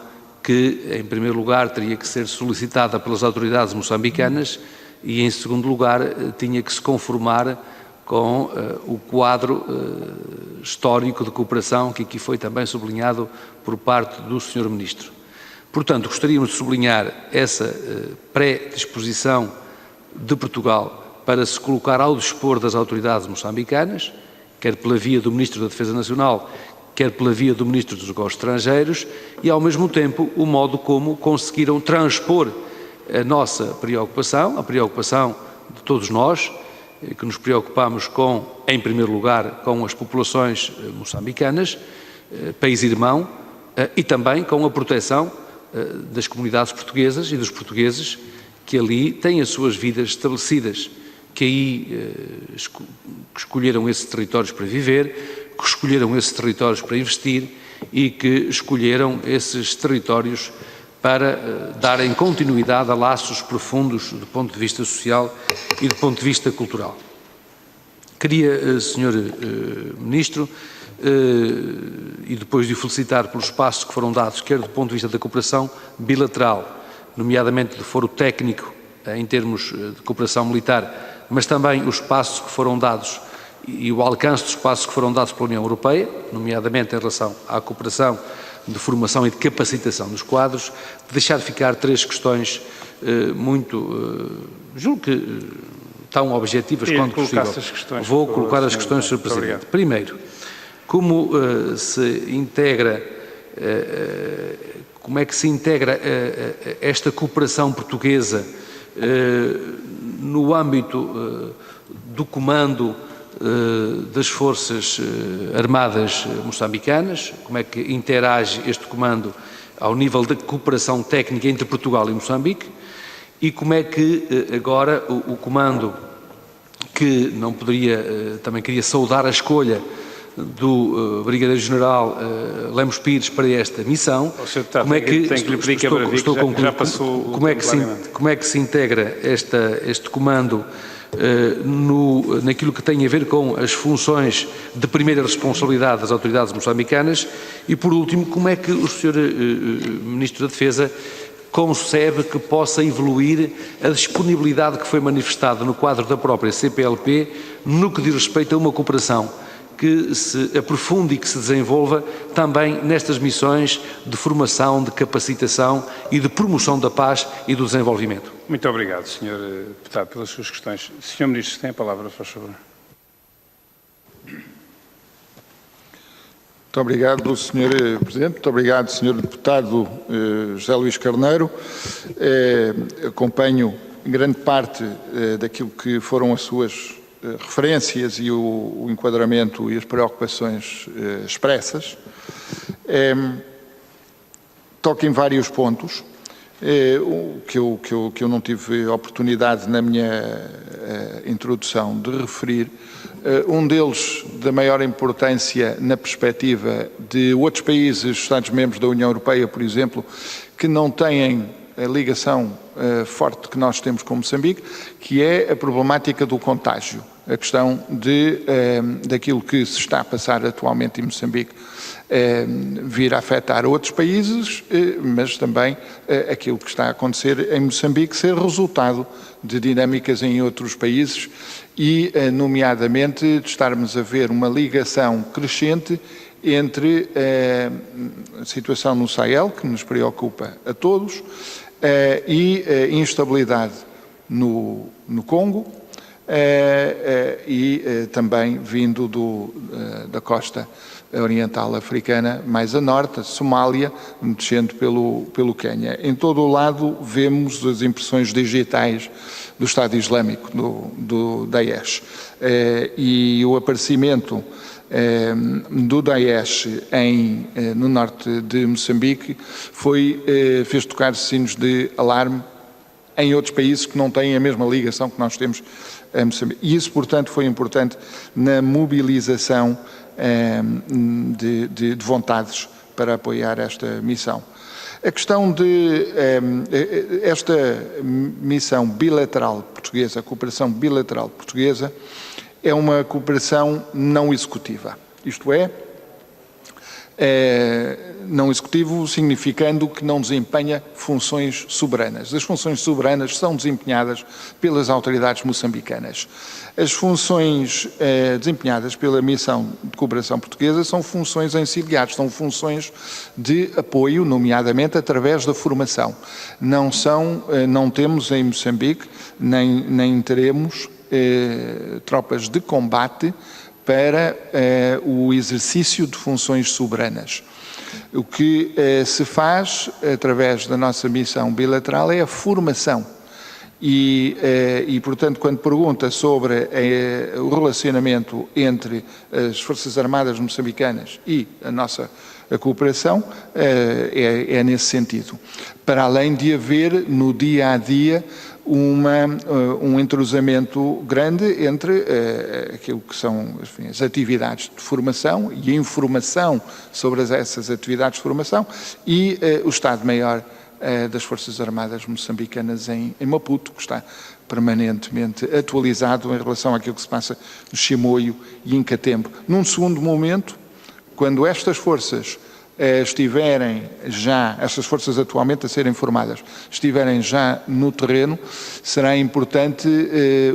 que, em primeiro lugar, teria que ser solicitada pelas autoridades moçambicanas e, em segundo lugar, tinha que se conformar com o quadro histórico de cooperação que aqui foi também sublinhado por parte do Sr. Ministro. Portanto, gostaríamos de sublinhar essa predisposição de Portugal para se colocar ao dispor das autoridades moçambicanas, quer pela via do Ministro da Defesa Nacional, quer pela via do Ministro dos Negócios Estrangeiros, e, ao mesmo tempo, o modo como conseguiram transpor a nossa preocupação, a preocupação de todos nós, que nos preocupamos com, em primeiro lugar, com as populações moçambicanas, país irmão, e também com a proteção das comunidades portuguesas e dos portugueses que ali têm as suas vidas estabelecidas, que aí escolheram esses territórios para viver, que escolheram esses territórios para investir e que escolheram esses territórios para darem continuidade a laços profundos do ponto de vista social e do ponto de vista cultural. Queria, Sr. Ministro, e depois de o felicitar pelos passos que foram dados, quer do ponto de vista da cooperação bilateral, nomeadamente do foro técnico em termos de cooperação militar, mas também os passos que foram dados e o alcance dos passos que foram dados pela União Europeia, nomeadamente em relação à cooperação de formação e de capacitação dos quadros, de deixar ficar 3 questões julgo que tão objetivas quanto possível. Vou colocar as questões, Sr. Presidente. Primeiro, como se integra, como é que se integra esta cooperação portuguesa no âmbito do comando das Forças Armadas moçambicanas, como é que interage este comando ao nível da cooperação técnica entre Portugal e Moçambique, e como é que agora o comando, que não poderia, também queria saudar a escolha do Brigadeiro-General Lemos Pires para esta missão, como é que como é que se integra este comando naquilo que tem a ver com as funções de primeira responsabilidade das autoridades moçambicanas, e por último, como é que o Sr. Ministro da Defesa concebe que possa evoluir a disponibilidade que foi manifestada no quadro da própria CPLP no que diz respeito a uma cooperação que se aprofunde e que se desenvolva também nestas missões de formação, de capacitação e de promoção da paz e do desenvolvimento. Muito obrigado, Sr. Deputado, pelas suas questões. Sr. Ministro, tem a palavra, faz favor. Muito obrigado, Sr. Presidente. Muito obrigado, Sr. Deputado José Luís Carneiro. Acompanho em grande parte daquilo que foram as suas referências e o enquadramento e as preocupações expressas. Toca em vários pontos que eu não tive oportunidade na minha introdução de referir. Um deles da maior importância na perspectiva de outros países, Estados-membros da União Europeia, por exemplo, que não têm a ligação forte que nós temos com Moçambique, que é a problemática do contágio, a questão daquilo que se está a passar atualmente em Moçambique vir a afetar outros países, mas também aquilo que está a acontecer em Moçambique ser resultado de dinâmicas em outros países e, nomeadamente, de estarmos a ver uma ligação crescente entre a situação no Sahel, que nos preocupa a todos, e a instabilidade no Congo, e também vindo da costa oriental africana, mais a norte, a Somália, descendo pelo Quênia. Em todo o lado vemos as impressões digitais do Estado Islâmico, do Daesh, e o aparecimento do Daesh no norte de Moçambique fez tocar sinos de alarme em outros países que não têm a mesma ligação que nós temos a Moçambique. E isso, portanto, foi importante na mobilização de vontades para apoiar esta missão. A questão de esta missão bilateral portuguesa, a cooperação bilateral portuguesa, é uma cooperação não executiva. Isto é, não executivo significando que não desempenha funções soberanas. As funções soberanas são desempenhadas pelas autoridades moçambicanas. As funções desempenhadas pela missão de cooperação portuguesa são funções auxiliares, são funções de apoio, nomeadamente através da formação. Não temos em Moçambique, nem teremos tropas de combate para o exercício de funções soberanas. O que se faz através da nossa missão bilateral é a formação. E portanto, quando pergunta sobre o relacionamento entre as Forças Armadas moçambicanas e a nossa a cooperação é nesse sentido. Para além de haver no dia-a-dia um entrosamento grande entre aquilo que são as atividades de formação e a informação sobre essas atividades de formação e o Estado-Maior das Forças Armadas moçambicanas em Maputo, que está permanentemente atualizado em relação àquilo que se passa no Chimoio e em Catembo. Num segundo momento, quando estas forças estiverem já, estas forças atualmente a serem formadas, estiverem já no terreno, será importante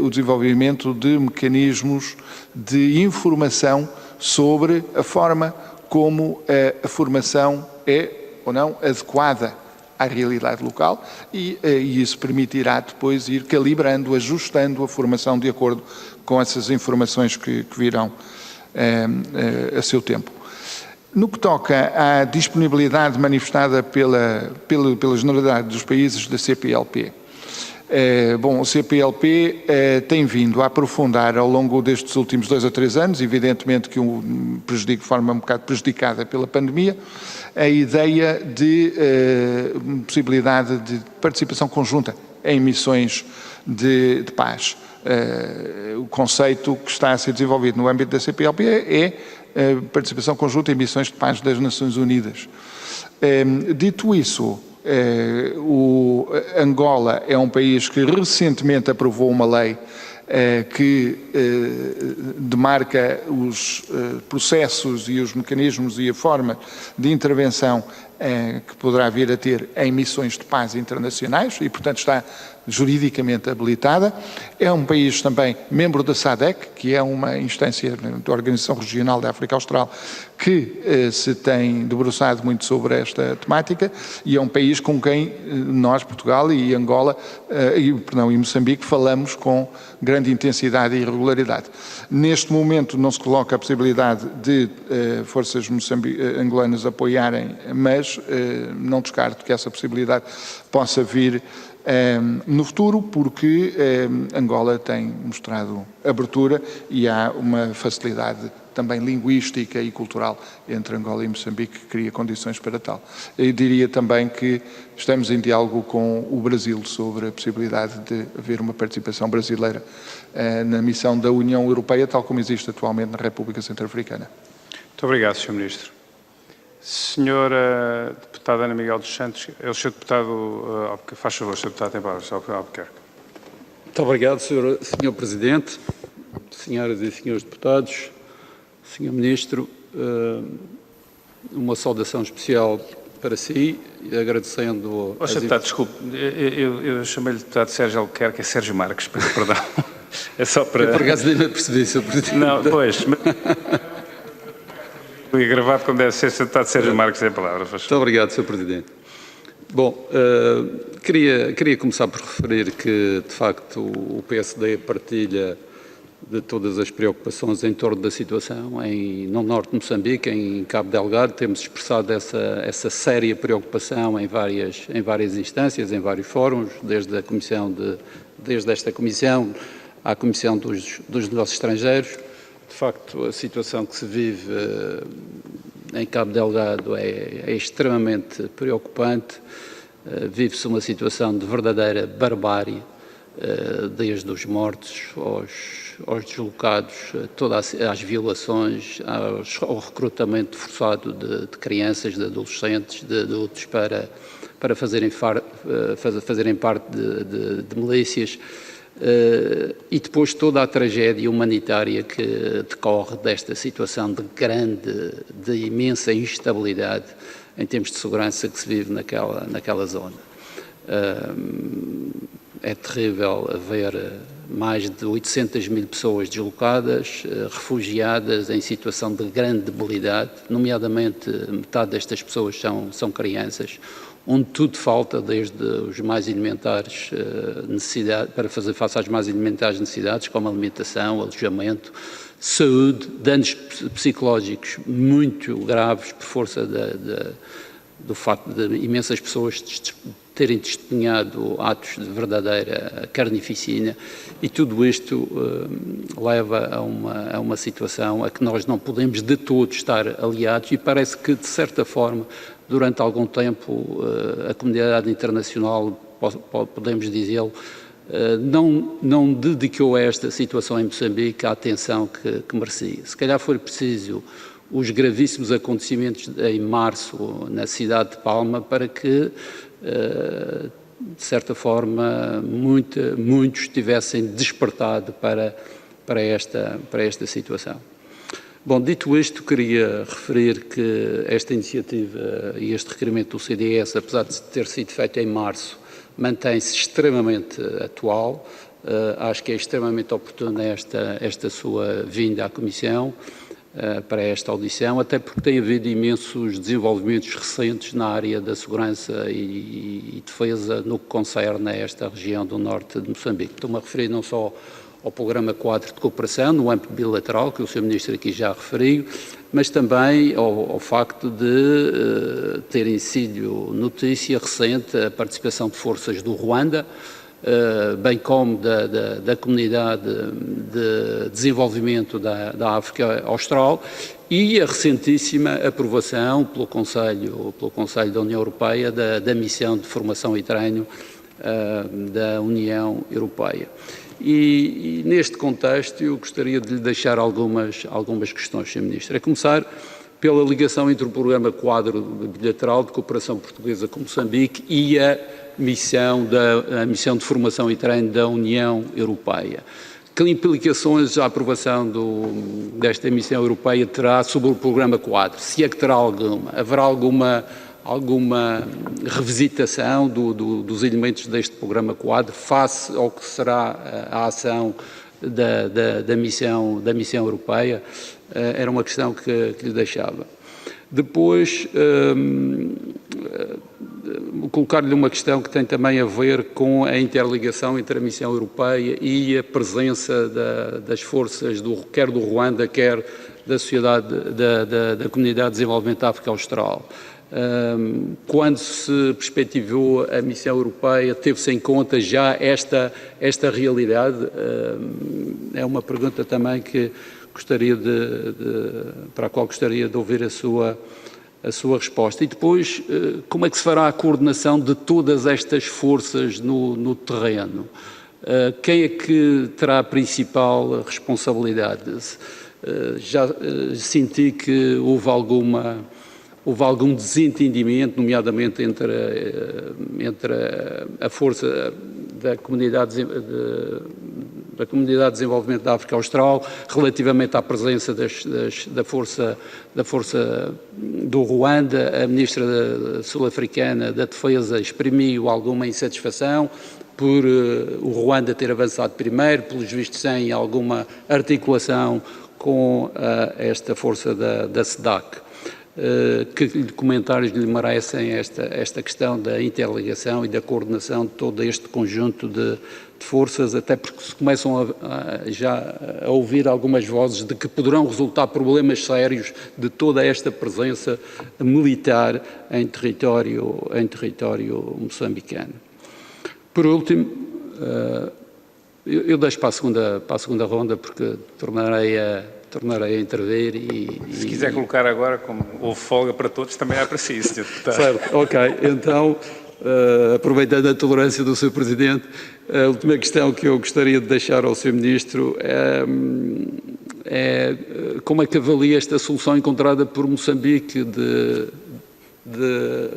o desenvolvimento de mecanismos de informação sobre a forma como a formação é ou não adequada à realidade local e isso permitirá depois ir calibrando, ajustando a formação de acordo com essas informações que virão a seu tempo. No que toca à disponibilidade manifestada pela generalidade dos países da CPLP, o CPLP tem vindo a aprofundar ao longo destes últimos 2 a 3 anos, evidentemente que de forma um bocado prejudicada pela pandemia, a ideia de possibilidade de participação conjunta em missões de paz. O conceito que está a ser desenvolvido no âmbito da CPLP é participação conjunta em missões de paz das Nações Unidas. Dito isso, Angola é um país que recentemente aprovou uma lei que demarca os processos e os mecanismos e a forma de intervenção que poderá vir a ter em missões de paz internacionais e, portanto, está juridicamente habilitada. É um país também membro da SADC, que é uma instância da Organização Regional da África Austral que se tem debruçado muito sobre esta temática e é um país com quem nós, Portugal e Angola, e Moçambique, falamos com grande intensidade e regularidade. Neste momento não se coloca a possibilidade de forças angolanas apoiarem, mas não descarto que essa possibilidade possa vir no futuro, porque Angola tem mostrado abertura e há uma facilidade também linguística e cultural entre Angola e Moçambique que cria condições para tal. Eu diria também que estamos em diálogo com o Brasil sobre a possibilidade de haver uma participação brasileira na missão da União Europeia, tal como existe atualmente na República Centro-Africana. Muito obrigado, Sr. Ministro. Senhora Deputada Ana Miguel dos Santos, é o Sr. Deputado, faz favor, Sr. Deputado, tem palavras, Albuquerque. Muito obrigado, Sr. Presidente, senhoras e senhores deputados, Sr. Ministro, uma saudação especial para si, agradecendo... Sr. Deputado, desculpe, eu chamei-lhe Deputado Sérgio Albuquerque, é Sérgio Marques, perdão. É só para... Eu, por acaso, nem me percebi, Sr. Presidente. Não, pois... E gravado como deve ser, Sr. Deputado Sérgio Marques, tem a palavra. Muito obrigado, Sr. Presidente. Bom, queria começar por referir que, de facto, o PSD partilha de todas as preocupações em torno da situação no norte de Moçambique, em Cabo Delgado. Temos expressado essa séria preocupação em várias instâncias, em vários fóruns, desde esta comissão à Comissão dos Negócios Estrangeiros. De facto, a situação que se vive em Cabo Delgado é extremamente preocupante. Vive-se uma situação de verdadeira barbárie, desde os mortos aos deslocados, todas as violações, ao recrutamento forçado de crianças, de adolescentes, de adultos para fazerem parte de milícias. E depois toda a tragédia humanitária que decorre desta situação de imensa instabilidade em termos de segurança que se vive naquela zona. É terrível haver mais de 800 mil pessoas deslocadas, refugiadas em situação de grande debilidade, nomeadamente metade destas pessoas são crianças, onde tudo falta, desde os mais elementares necessidades, para fazer face às mais elementares necessidades, como alimentação, alojamento, saúde, danos psicológicos muito graves por força do facto de imensas pessoas terem testemunhado atos de verdadeira carnificina, e tudo isto leva a uma situação a que nós não podemos de todo estar aliados, e parece que, de certa forma, durante algum tempo, a comunidade internacional, podemos dizê-lo, não dedicou a esta situação em Moçambique a atenção que merecia. Se calhar foi preciso os gravíssimos acontecimentos em março na cidade de Palma para que, de certa forma, muitos tivessem despertado para esta situação. Bom, dito isto, queria referir que esta iniciativa e este requerimento do CDS, apesar de ter sido feito em março, mantém-se extremamente atual. Acho que é extremamente oportuna esta sua vinda à Comissão para esta audição, até porque tem havido imensos desenvolvimentos recentes na área da segurança e defesa no que concerne a esta região do norte de Moçambique. Estou-me a referir não só ao Programa Quadro de Cooperação, no âmbito bilateral, que o Sr. Ministro aqui já referiu, mas também ao facto de terem sido notícia recente a participação de forças do Ruanda, bem como da Comunidade de Desenvolvimento da África Austral, e a recentíssima aprovação pelo Conselho da União Europeia da Missão de Formação e Treino da União Europeia. E neste contexto eu gostaria de lhe deixar algumas questões, Sr. Ministro. A começar pela ligação entre o Programa Quadro Bilateral de Cooperação Portuguesa com Moçambique e a missão de Formação e Treino da União Europeia. Que implicações a aprovação desta missão europeia terá sobre o Programa Quadro? Se é que terá alguma? Haverá alguma revisitação dos elementos deste Programa Quadro face ao que será a ação da missão europeia? Era uma questão que lhe deixava. Depois, colocar-lhe uma questão que tem também a ver com a interligação entre a missão europeia e a presença das forças, quer do Ruanda, quer da sociedade, da Comunidade de Desenvolvimento da África Austral. Quando se perspectivou a missão europeia, teve-se em conta já esta realidade? É uma pergunta também que para a qual gostaria de ouvir a sua resposta. E depois, como é que se fará a coordenação de todas estas forças no terreno? Quem é que terá a principal responsabilidade? Já senti que houve algum desentendimento, nomeadamente entre a força da Comunidade de Desenvolvimento da África Austral relativamente à presença da força do Ruanda. A ministra sul-africana da Defesa exprimiu alguma insatisfação por o Ruanda ter avançado primeiro, pelos vistos sem alguma articulação com esta força da SEDAC. Que comentários lhe merecem esta questão da interligação e da coordenação de todo este conjunto de forças, até porque se começam já a ouvir algumas vozes de que poderão resultar problemas sérios de toda esta presença militar em território moçambicano. Por último, eu deixo para a segunda ronda, porque tornarei a intervir e... Se quiser colocar agora, como houve folga para todos, também é para si, Sr. Deputado. Certo, ok. Então, aproveitando a tolerância do Sr. Presidente, a última questão que eu gostaria de deixar ao Sr. Ministro é como é que avalia esta solução encontrada por Moçambique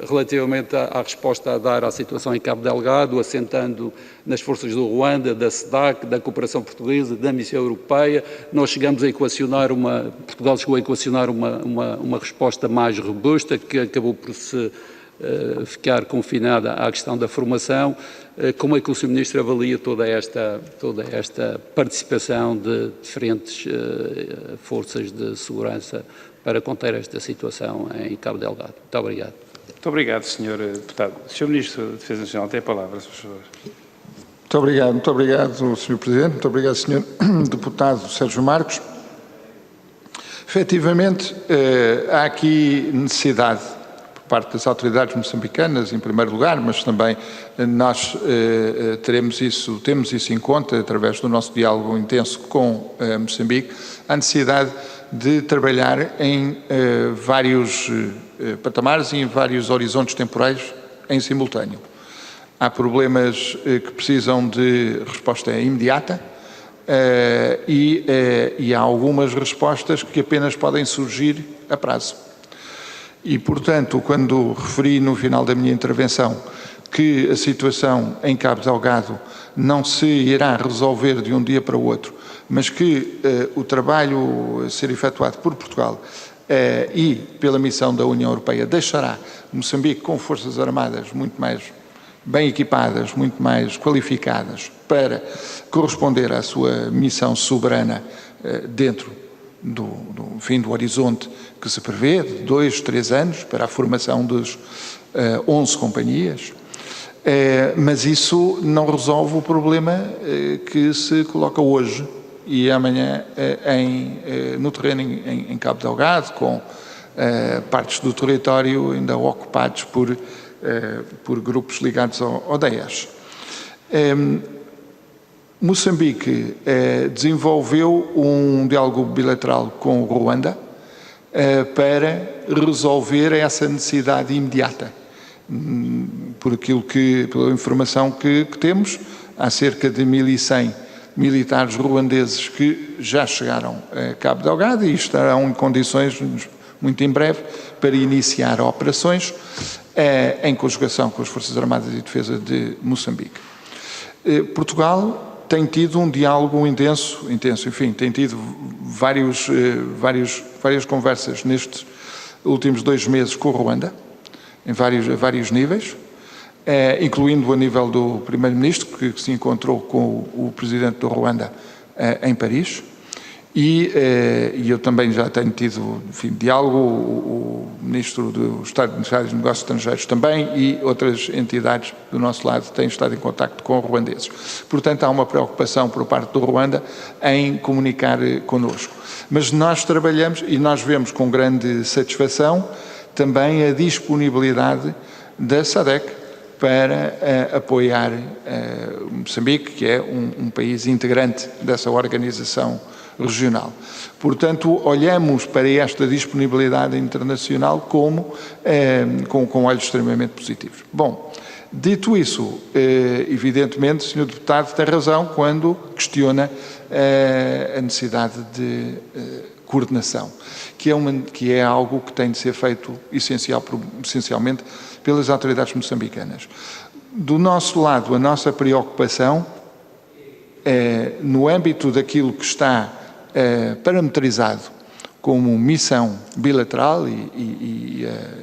relativamente à resposta a dar à situação em Cabo Delgado, assentando nas forças do Ruanda, da SEDAC, da cooperação portuguesa, da missão europeia. Nós chegamos a equacionar Portugal chegou a equacionar uma resposta mais robusta, que acabou por se ficar confinada à questão da formação. Como é que o Sr. Ministro avalia toda esta participação de diferentes forças de segurança para conter esta situação em Cabo Delgado? Muito obrigado. Muito obrigado, Sr. Deputado. Sr. Ministro da Defesa Nacional, tem a palavra, por favor. Muito obrigado, Sr. Presidente, muito obrigado, Sr. Deputado Sérgio Marcos. Efetivamente, há aqui necessidade, por parte das autoridades moçambicanas, em primeiro lugar, mas também nós temos isso em conta, através do nosso diálogo intenso com Moçambique, a necessidade de trabalhar em vários patamares e em vários horizontes temporais em simultâneo. Há problemas que precisam de resposta imediata e há algumas respostas que apenas podem surgir a prazo. E, portanto, quando referi no final da minha intervenção que a situação em Cabo Delgado não se irá resolver de um dia para o outro, mas que o trabalho a ser efetuado por Portugal e pela missão da União Europeia deixará Moçambique com forças armadas muito mais bem equipadas, muito mais qualificadas para corresponder à sua missão soberana dentro do horizonte que se prevê, de 2, 3 anos, para a formação dos 11 companhias. Mas isso não resolve o problema que se coloca hoje e amanhã no terreno em Cabo Delgado, com partes do território ainda ocupados por grupos ligados ao Daesh. Moçambique desenvolveu um diálogo bilateral com o Ruanda para resolver essa necessidade imediata. Pela informação que temos, há cerca de 1.100 militares ruandeses que já chegaram a Cabo Delgado e estarão em condições, muito em breve, para iniciar operações em conjugação com as Forças Armadas e Defesa de Moçambique. Portugal tem tido um diálogo intenso, enfim, tem tido várias conversas nestes últimos 2 meses com o Ruanda, em vários níveis, incluindo a nível do Primeiro-Ministro, que se encontrou com o Presidente do Ruanda em Paris, e eu também já tenho tido, enfim, diálogo, o Ministro do Estado de Negócios Estrangeiros também, e outras entidades do nosso lado têm estado em contacto com ruandeses. Portanto, há uma preocupação por parte do Ruanda em comunicar connosco. Mas nós trabalhamos e nós vemos com grande satisfação também a disponibilidade da SADC para apoiar Moçambique, que é um país integrante dessa organização regional. Portanto, olhamos para esta disponibilidade internacional com olhos extremamente positivos. Bom, dito isso, evidentemente, o Sr. Deputado tem razão quando questiona a necessidade de coordenação, que é algo que tem de ser feito essencialmente pelas autoridades moçambicanas. Do nosso lado, a nossa preocupação no âmbito daquilo que está parametrizado como missão bilateral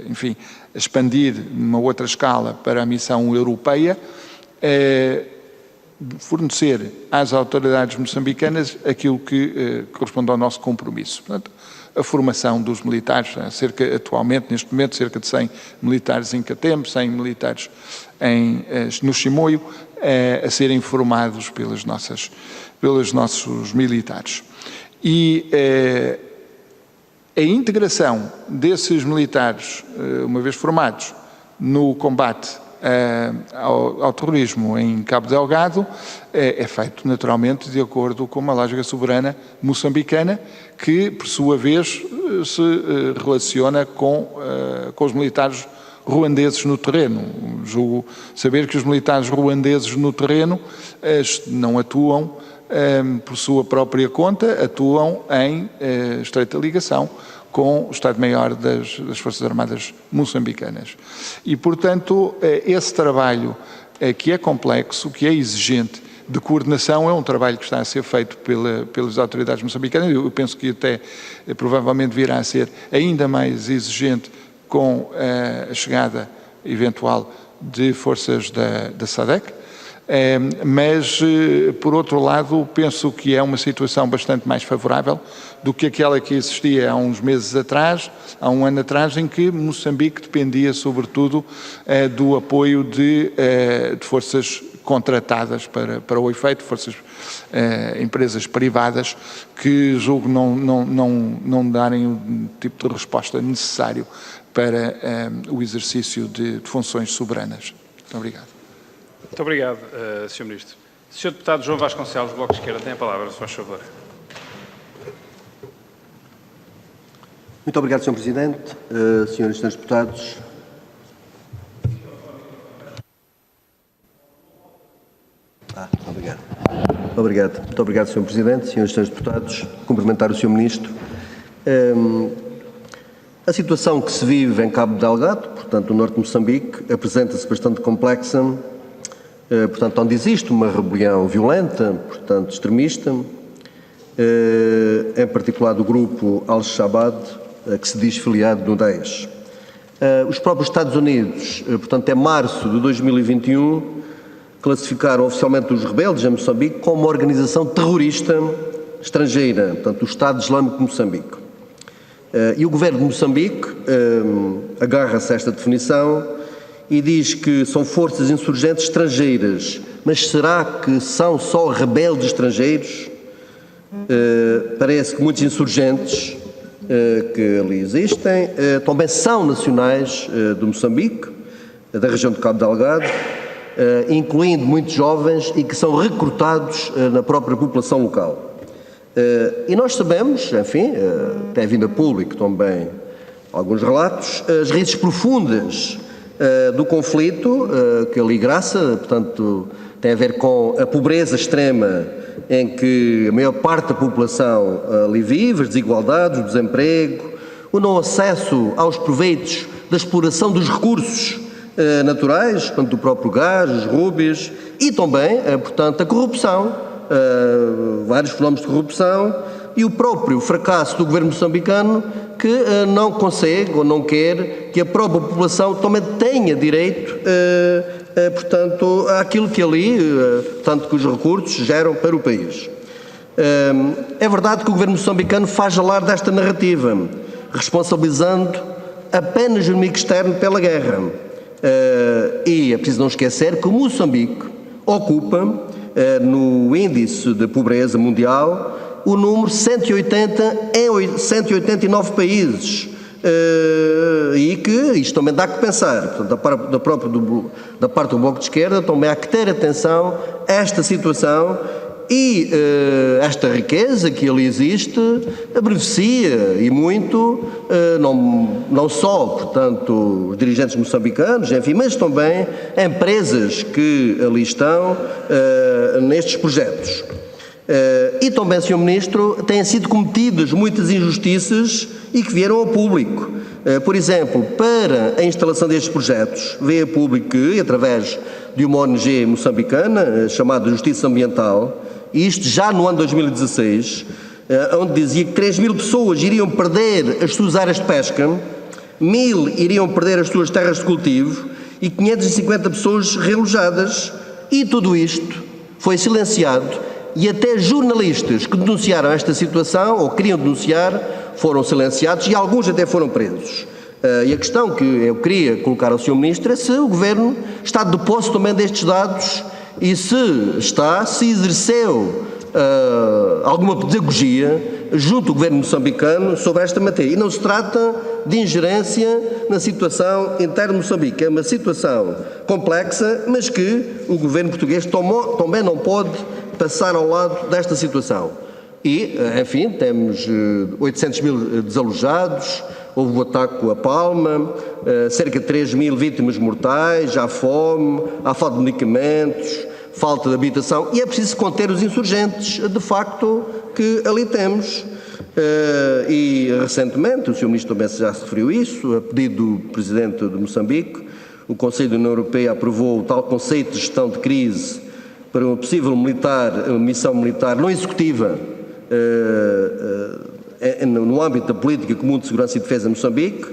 enfim, expandir numa outra escala para a missão europeia, fornecer às autoridades moçambicanas aquilo que corresponde ao nosso compromisso. Portanto, a formação dos militares, atualmente, neste momento, cerca de 100 militares em Catembe, 100 militares no Chimoio, a serem formados pelos nossos militares. E a integração desses militares, uma vez formados, no combate ao terrorismo em Cabo Delgado, é feito naturalmente de acordo com uma lógica soberana moçambicana que, por sua vez, se relaciona com os militares ruandeses no terreno. Julgo saber que os militares ruandeses no terreno não atuam por sua própria conta, atuam em estreita ligação com o Estado-Maior das Forças Armadas moçambicanas. E, portanto, esse trabalho que é complexo, que é exigente, de coordenação, é um trabalho que está a ser feito pelas autoridades moçambicanas. Eu penso que até provavelmente virá a ser ainda mais exigente com a chegada eventual de forças da SADC. Mas, por outro lado, penso que é uma situação bastante mais favorável do que aquela que existia há uns meses atrás, há um ano atrás, em que Moçambique dependia, sobretudo, do apoio de forças contratadas para o efeito, empresas privadas, que julgo não darem o tipo de resposta necessário para o exercício de funções soberanas. Muito obrigado. Muito obrigado, Sr. Ministro. Sr. Deputado João Vasconcelos, Bloco de Esquerda, tem a palavra, se faz favor. Muito obrigado, Sr. Presidente. Senhoras e senhores deputados. Obrigado. Muito obrigado, Sr. Presidente, senhoras e senhores deputados. Cumprimentar o Sr. Ministro. A situação que se vive em Cabo Delgado, portanto, no norte de Moçambique, apresenta-se bastante complexa, portanto, onde existe uma rebelião violenta, portanto, extremista, em particular do grupo Al-Shabaab, que se diz filiado no Daesh. Os próprios Estados Unidos, portanto, em março de 2021, classificaram oficialmente os rebeldes em Moçambique como uma organização terrorista estrangeira, portanto, o Estado Islâmico de Moçambique. E o governo de Moçambique agarra-se a esta definição e diz que são forças insurgentes estrangeiras. Mas será que são só rebeldes estrangeiros? Parece que muitos insurgentes que ali existem também são nacionais de Moçambique, da região de Cabo Delgado, incluindo muitos jovens e que são recrutados na própria população local. E nós sabemos, enfim, até vindo a público também alguns relatos, as raízes profundas do conflito que ali graça, portanto, tem a ver com a pobreza extrema em que a maior parte da população ali vive, as desigualdades, o desemprego, o não acesso aos proveitos da exploração dos recursos naturais, portanto, do próprio gás, os rubis, e também, portanto, a corrupção, vários fenómenos de corrupção e o próprio fracasso do governo moçambicano que não consegue ou não quer que a própria população também tenha direito, portanto, àquilo que ali, portanto, que os recursos geram para o país. É verdade que o governo moçambicano faz alarde desta narrativa, responsabilizando apenas o inimigo externo pela guerra. E é preciso não esquecer que o Moçambique ocupa, no índice de pobreza mundial, o número 180 em 189 países. E que isto também dá que pensar. Portanto, da parte do Bloco de Esquerda também há que ter atenção a esta situação e esta riqueza que ali existe beneficia e muito não só, portanto, os dirigentes moçambicanos, enfim, mas também empresas que ali estão nestes projetos. E também, Sr. Ministro, têm sido cometidas muitas injustiças e que vieram ao público. Por exemplo, para a instalação destes projetos, veio a público que, através de uma ONG moçambicana chamada Justiça Ambiental, e isto já no ano 2016, onde dizia que 3.000 pessoas iriam perder as suas áreas de pesca, 1.000 iriam perder as suas terras de cultivo e 550 pessoas realojadas. E tudo isto foi silenciado e até jornalistas que denunciaram esta situação ou queriam denunciar foram silenciados e alguns até foram presos. E a questão que eu queria colocar ao Sr. Ministro é se o Governo está de posse também destes dados e se exerceu alguma pedagogia junto ao Governo moçambicano sobre esta matéria. E não se trata de ingerência na situação interna de Moçambique. É uma situação complexa, mas que o Governo português também não pode passar ao lado desta situação. E, enfim, temos 800 mil desalojados, houve o ataque a Palma, cerca de 3.000 vítimas mortais, há fome, há falta de medicamentos, falta de habitação, e é preciso conter os insurgentes, de facto, que ali temos. E, recentemente, o Sr. Ministro também já se referiu a isso, a pedido do Presidente de Moçambique, o Conselho da União Europeia aprovou o tal conceito de gestão de crise para uma possível missão militar não executiva no âmbito da Política Comum de Segurança e Defesa em Moçambique,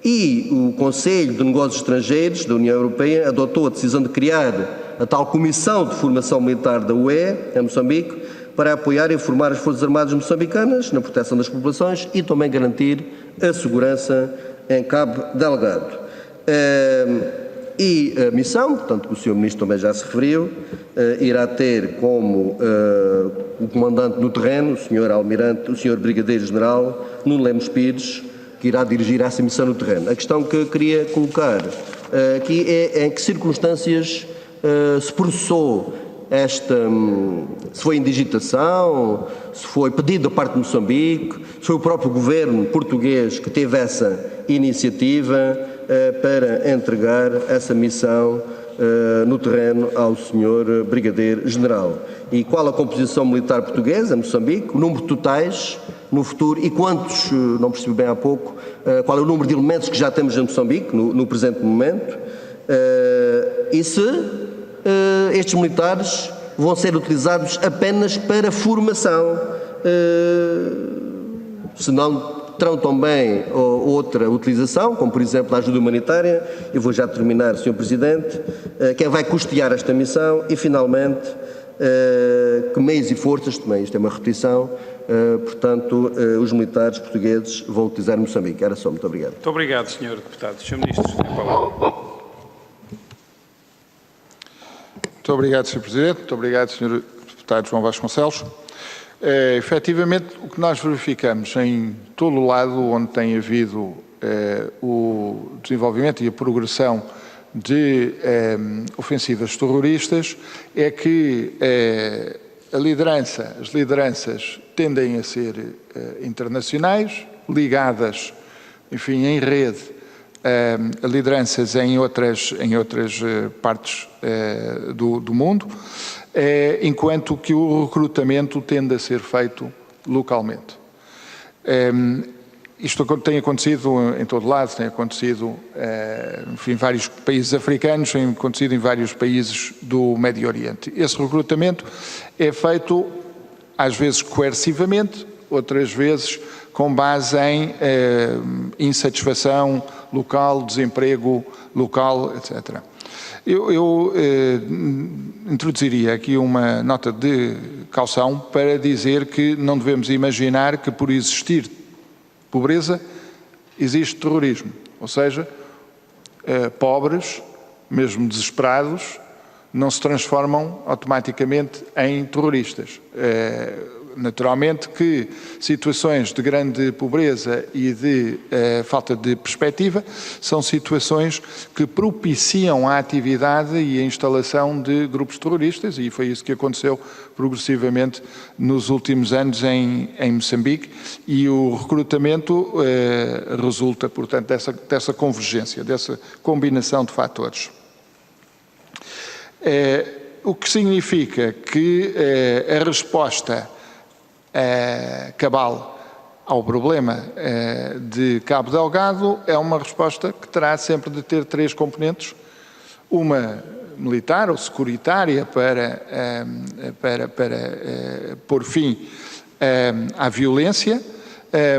e o Conselho de Negócios Estrangeiros da União Europeia adotou a decisão de criar a tal Comissão de Formação Militar da UE em Moçambique para apoiar e formar as Forças Armadas moçambicanas na proteção das populações e também garantir a segurança em Cabo Delgado. E a missão, portanto, que o Sr. Ministro também já se referiu, irá ter como o comandante no terreno, o Sr. Almirante, o Sr. Brigadeiro-General Nuno Lemos Pires, que que irá dirigir essa missão no terreno. A questão que eu queria colocar aqui é em que circunstâncias se processou se foi indigitação, se foi pedido da parte de Moçambique, se foi o próprio governo português que teve essa iniciativa para entregar essa missão no terreno ao Sr. Brigadeiro-General. E qual a composição militar portuguesa em Moçambique, o número de totais no futuro e quantos, não percebi bem há pouco, qual é o número de elementos que já temos em Moçambique no presente momento, e se estes militares vão ser utilizados apenas para formação, se não terão também outra utilização, como por exemplo a ajuda humanitária. Eu vou já terminar, Sr. Presidente. Quem vai custear esta missão e, finalmente, que meios e forças, também isto é uma repetição, portanto, os militares portugueses vão utilizar em Moçambique. Era só, muito obrigado. Muito obrigado, Sr. Deputado. Sr. Ministro, tem a palavra. Muito obrigado, Sr. Presidente. Muito obrigado, Sr. Deputado João Vasconcelos. Efetivamente, o que nós verificamos em todo o lado onde tem havido o desenvolvimento e a progressão de ofensivas terroristas é que as lideranças tendem a ser internacionais, ligadas, enfim, em rede a lideranças em outras partes do mundo, enquanto que o recrutamento tende a ser feito localmente. Isto tem acontecido em todo lado, tem acontecido em vários países africanos, tem acontecido em vários países do Médio Oriente. Esse recrutamento é feito, às vezes, coercivamente, outras vezes com base em insatisfação local, desemprego local, etc. Eu introduziria aqui uma nota de caução para dizer que não devemos imaginar que por existir pobreza existe terrorismo. Ou seja, pobres, mesmo desesperados, não se transformam automaticamente em terroristas. Naturalmente que situações de grande pobreza e de falta de perspectiva são situações que propiciam a atividade e a instalação de grupos terroristas, e foi isso que aconteceu progressivamente nos últimos anos em Moçambique, e o recrutamento resulta, portanto, dessa convergência, dessa combinação de fatores. O que significa que a resposta cabal ao problema de Cabo Delgado é uma resposta que terá sempre de ter três componentes: uma militar ou securitária para pôr fim à violência,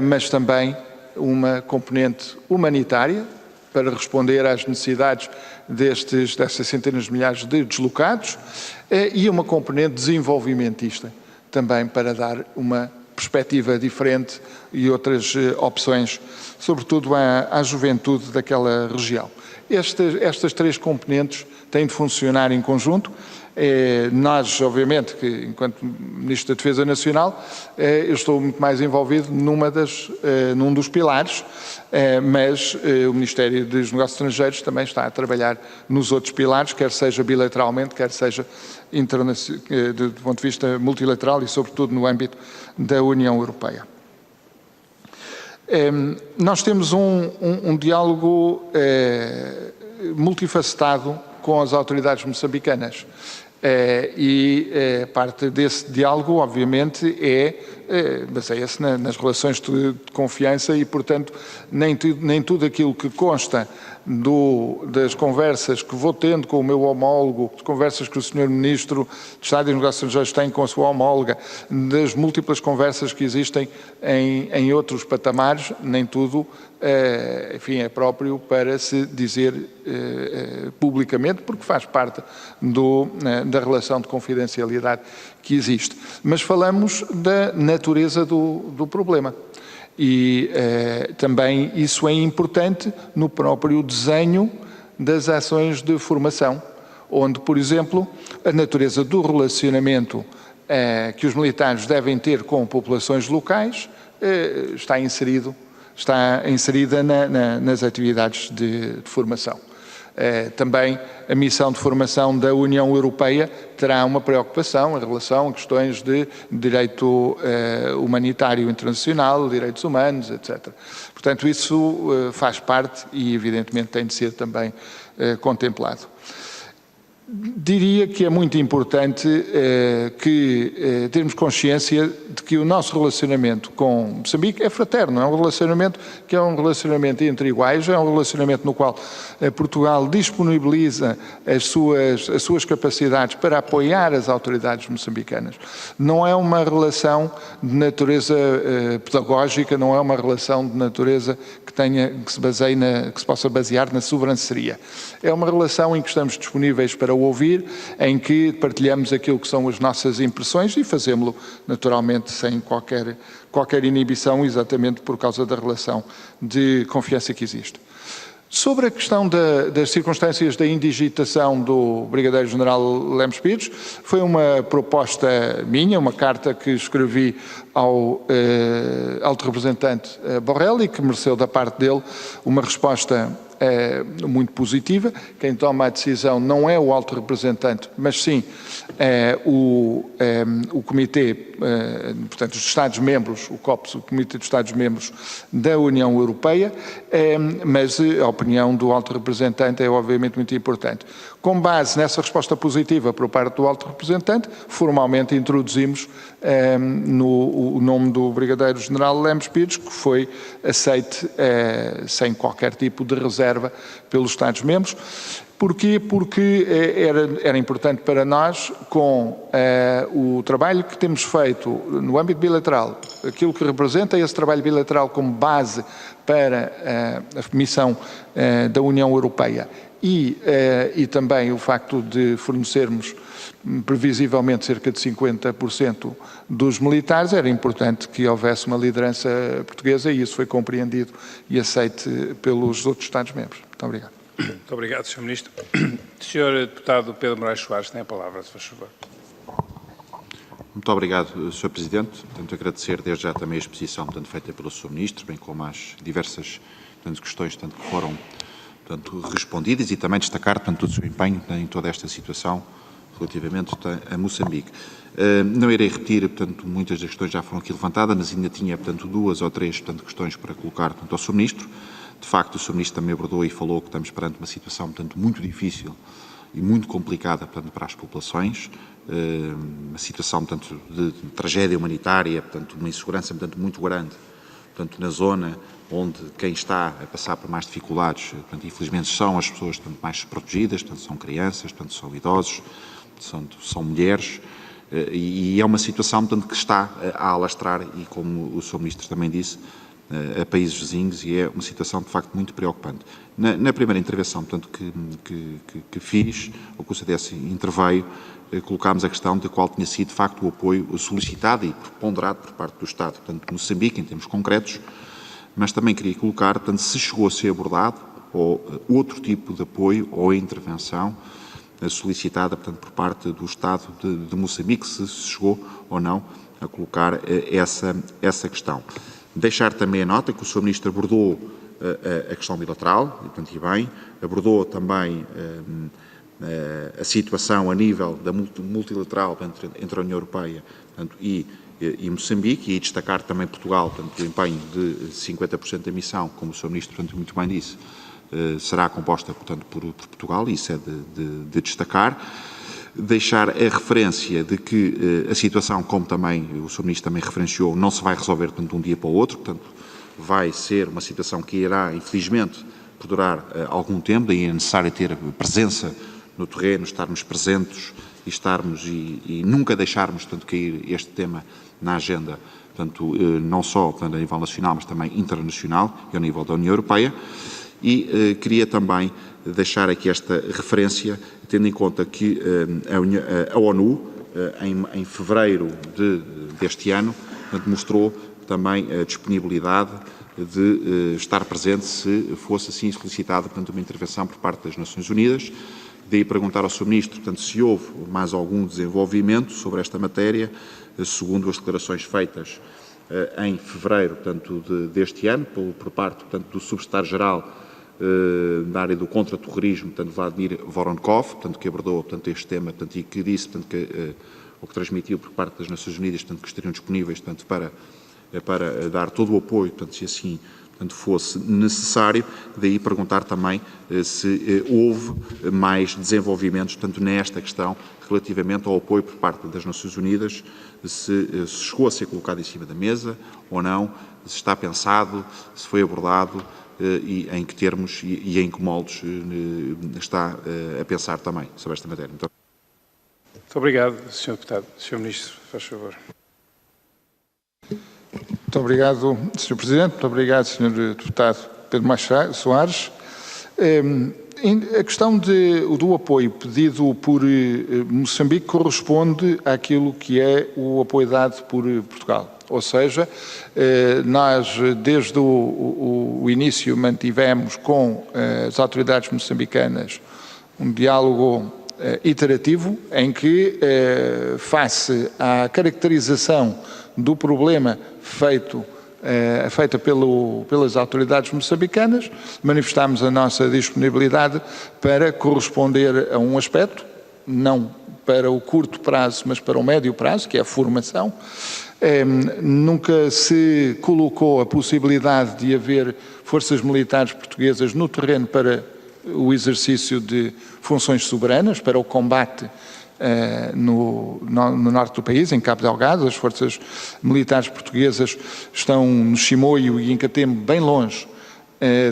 mas também uma componente humanitária para responder às necessidades dessas centenas de milhares de deslocados, e uma componente desenvolvimentista também para dar uma perspectiva diferente e outras opções, sobretudo à juventude daquela região. Estas três componentes têm de funcionar em conjunto. Nós, obviamente, que enquanto Ministro da Defesa Nacional, eu estou muito mais envolvido num dos pilares, mas o Ministério dos Negócios Estrangeiros também está a trabalhar nos outros pilares, quer seja bilateralmente, quer seja do ponto de vista multilateral e, sobretudo, no âmbito da União Europeia. Nós temos um diálogo multifacetado com as autoridades moçambicanas. E parte desse diálogo, obviamente, baseia-se nas relações de confiança e, portanto, nem tudo aquilo que consta das conversas que vou tendo com o meu homólogo, das conversas que o Sr. Ministro de Estado e dos Negócios Estrangeiros tem com a sua homóloga, das múltiplas conversas que existem em outros patamares, nem tudo, enfim, é próprio para se dizer publicamente, porque faz parte da relação de confidencialidade que existe. Mas falamos da natureza do problema. E também isso é importante no próprio desenho das ações de formação, onde, por exemplo, a natureza do relacionamento que os militares devem ter com populações locais está inserido está inserida nas atividades de formação. Também a missão de formação da União Europeia terá uma preocupação em relação a questões de direito humanitário internacional, direitos humanos, etc. Portanto, isso faz parte e, evidentemente, tem de ser também contemplado. Diria que é muito importante termos consciência de que o nosso relacionamento com Moçambique é fraterno, é um relacionamento que é um relacionamento entre iguais, é um relacionamento no qual Portugal disponibiliza as suas capacidades para apoiar as autoridades moçambicanas. Não é uma relação de natureza pedagógica, não é uma relação de natureza que se possa basear na sobranceria. É uma relação em que estamos disponíveis para o ouvir, em que partilhamos aquilo que são as nossas impressões e fazemos-lo naturalmente sem qualquer inibição, exatamente por causa da relação de confiança que existe. Sobre a questão das circunstâncias da indigitação do Brigadeiro-General Lemos Pires, foi uma proposta minha, uma carta que escrevi ao alto representante Borrell e que mereceu da parte dele uma resposta muito positiva. Quem toma a decisão não é o alto representante, mas sim o Comitê, portanto, os Estados-membros, o COPS, o Comitê dos Estados-membros da União Europeia, mas a opinião do alto representante é obviamente muito importante. Com base nessa resposta positiva por parte do alto representante, formalmente introduzimos o nome do Brigadeiro-General Lemos Pires, que foi aceite sem qualquer tipo de reserva pelos Estados-membros. Porquê? Porque era importante para nós, com o trabalho que temos feito no âmbito bilateral, aquilo que representa esse trabalho bilateral como base para a missão da União Europeia e também o facto de fornecermos previsivelmente cerca de 50% dos militares, era importante que houvesse uma liderança portuguesa e isso foi compreendido e aceite pelos outros Estados-membros. Muito obrigado. Muito obrigado, Sr. Ministro. Sr. Deputado Pedro Moraes Soares tem a palavra, se faz favor. Muito obrigado, Sr. Presidente. Portanto, agradecer desde já também a exposição feita pelo Sr. Ministro, bem como as diversas questões que foram respondidas e também destacar o seu empenho em toda esta situação relativamente a Moçambique. Não irei repetir, muitas das questões já foram aqui levantadas, mas ainda tinha, duas ou três, questões para colocar, ao Sr. Ministro. De facto, o Sr. Ministro também abordou e falou que estamos perante uma situação, muito difícil e muito complicada, para as populações, uma situação, de tragédia humanitária, uma insegurança, muito grande, na zona onde quem está a passar por mais dificuldades, infelizmente são as pessoas mais desprotegidas, são crianças, são idosos, são mulheres, e é uma situação, que está a alastrar, e como o Sr. Ministro também disse, a países vizinhos, e é uma situação, de facto, muito preocupante. Na primeira intervenção, que fiz, ou que o CDS interveio, colocámos a questão de qual tinha sido, de facto, o apoio solicitado e ponderado por parte do Estado, Moçambique, em termos concretos, mas também queria colocar, se chegou a ser abordado, ou outro tipo de apoio ou intervenção solicitada, por parte do Estado de Moçambique, se chegou ou não a colocar essa questão. Deixar também a nota que o Sr. Ministro abordou a questão bilateral, e bem, abordou também a situação a nível da multilateral entre a União Europeia e Moçambique, e destacar também Portugal, o empenho de 50% da missão, como o Sr. Ministro muito bem disse, será composta, por Portugal, e isso é de destacar. Deixar a referência de que a situação, como também o Sr. Ministro também referenciou, não se vai resolver de um dia para o outro, portanto, vai ser uma situação que irá, infelizmente, por durar algum tempo, daí é necessário ter presença no terreno, estarmos presentes e nunca deixarmos, cair este tema na agenda, não só a nível nacional, mas também internacional e ao nível da União Europeia. E queria também deixar aqui esta referência, tendo em conta que a ONU, em fevereiro deste ano, mostrou também a disponibilidade de estar presente se fosse assim solicitada, uma intervenção por parte das Nações Unidas. Daí perguntar ao Sr. Ministro, se houve mais algum desenvolvimento sobre esta matéria, segundo as declarações feitas em fevereiro, portanto, deste ano, por parte, portanto, do Subsecretário-Geral na área do contra-terrorismo, portanto, Vladimir Voronkov, portanto, que abordou, portanto, este tema, portanto, e que disse, portanto, o que transmitiu por parte das Nações Unidas, portanto, que estariam disponíveis, portanto, para dar todo o apoio, portanto, se assim, portanto, fosse necessário. Daí perguntar também se houve mais desenvolvimentos, portanto, nesta questão relativamente ao apoio por parte das Nações Unidas, se chegou a ser colocado em cima da mesa ou não, se está pensado, se foi abordado e em que termos e em que moldes está a pensar também sobre esta matéria. Muito obrigado, Sr. Deputado. Sr. Ministro, faz favor. Muito obrigado, Sr. Presidente. Muito obrigado, Sr. Deputado Pedro Machado Soares. A questão do apoio pedido por Moçambique corresponde àquilo que é o apoio dado por Portugal. Ou seja, nós desde o início mantivemos com as autoridades moçambicanas um diálogo iterativo em que, face à caracterização do problema feita pelas autoridades moçambicanas, manifestámos a nossa disponibilidade para corresponder a um aspecto, não para o curto prazo, mas para o médio prazo, que é a formação. Nunca se colocou a possibilidade de haver forças militares portuguesas no terreno para o exercício de funções soberanas, para o combate no norte do país, em Cabo Delgado. As forças militares portuguesas estão no Chimoio e em Catembo, bem longe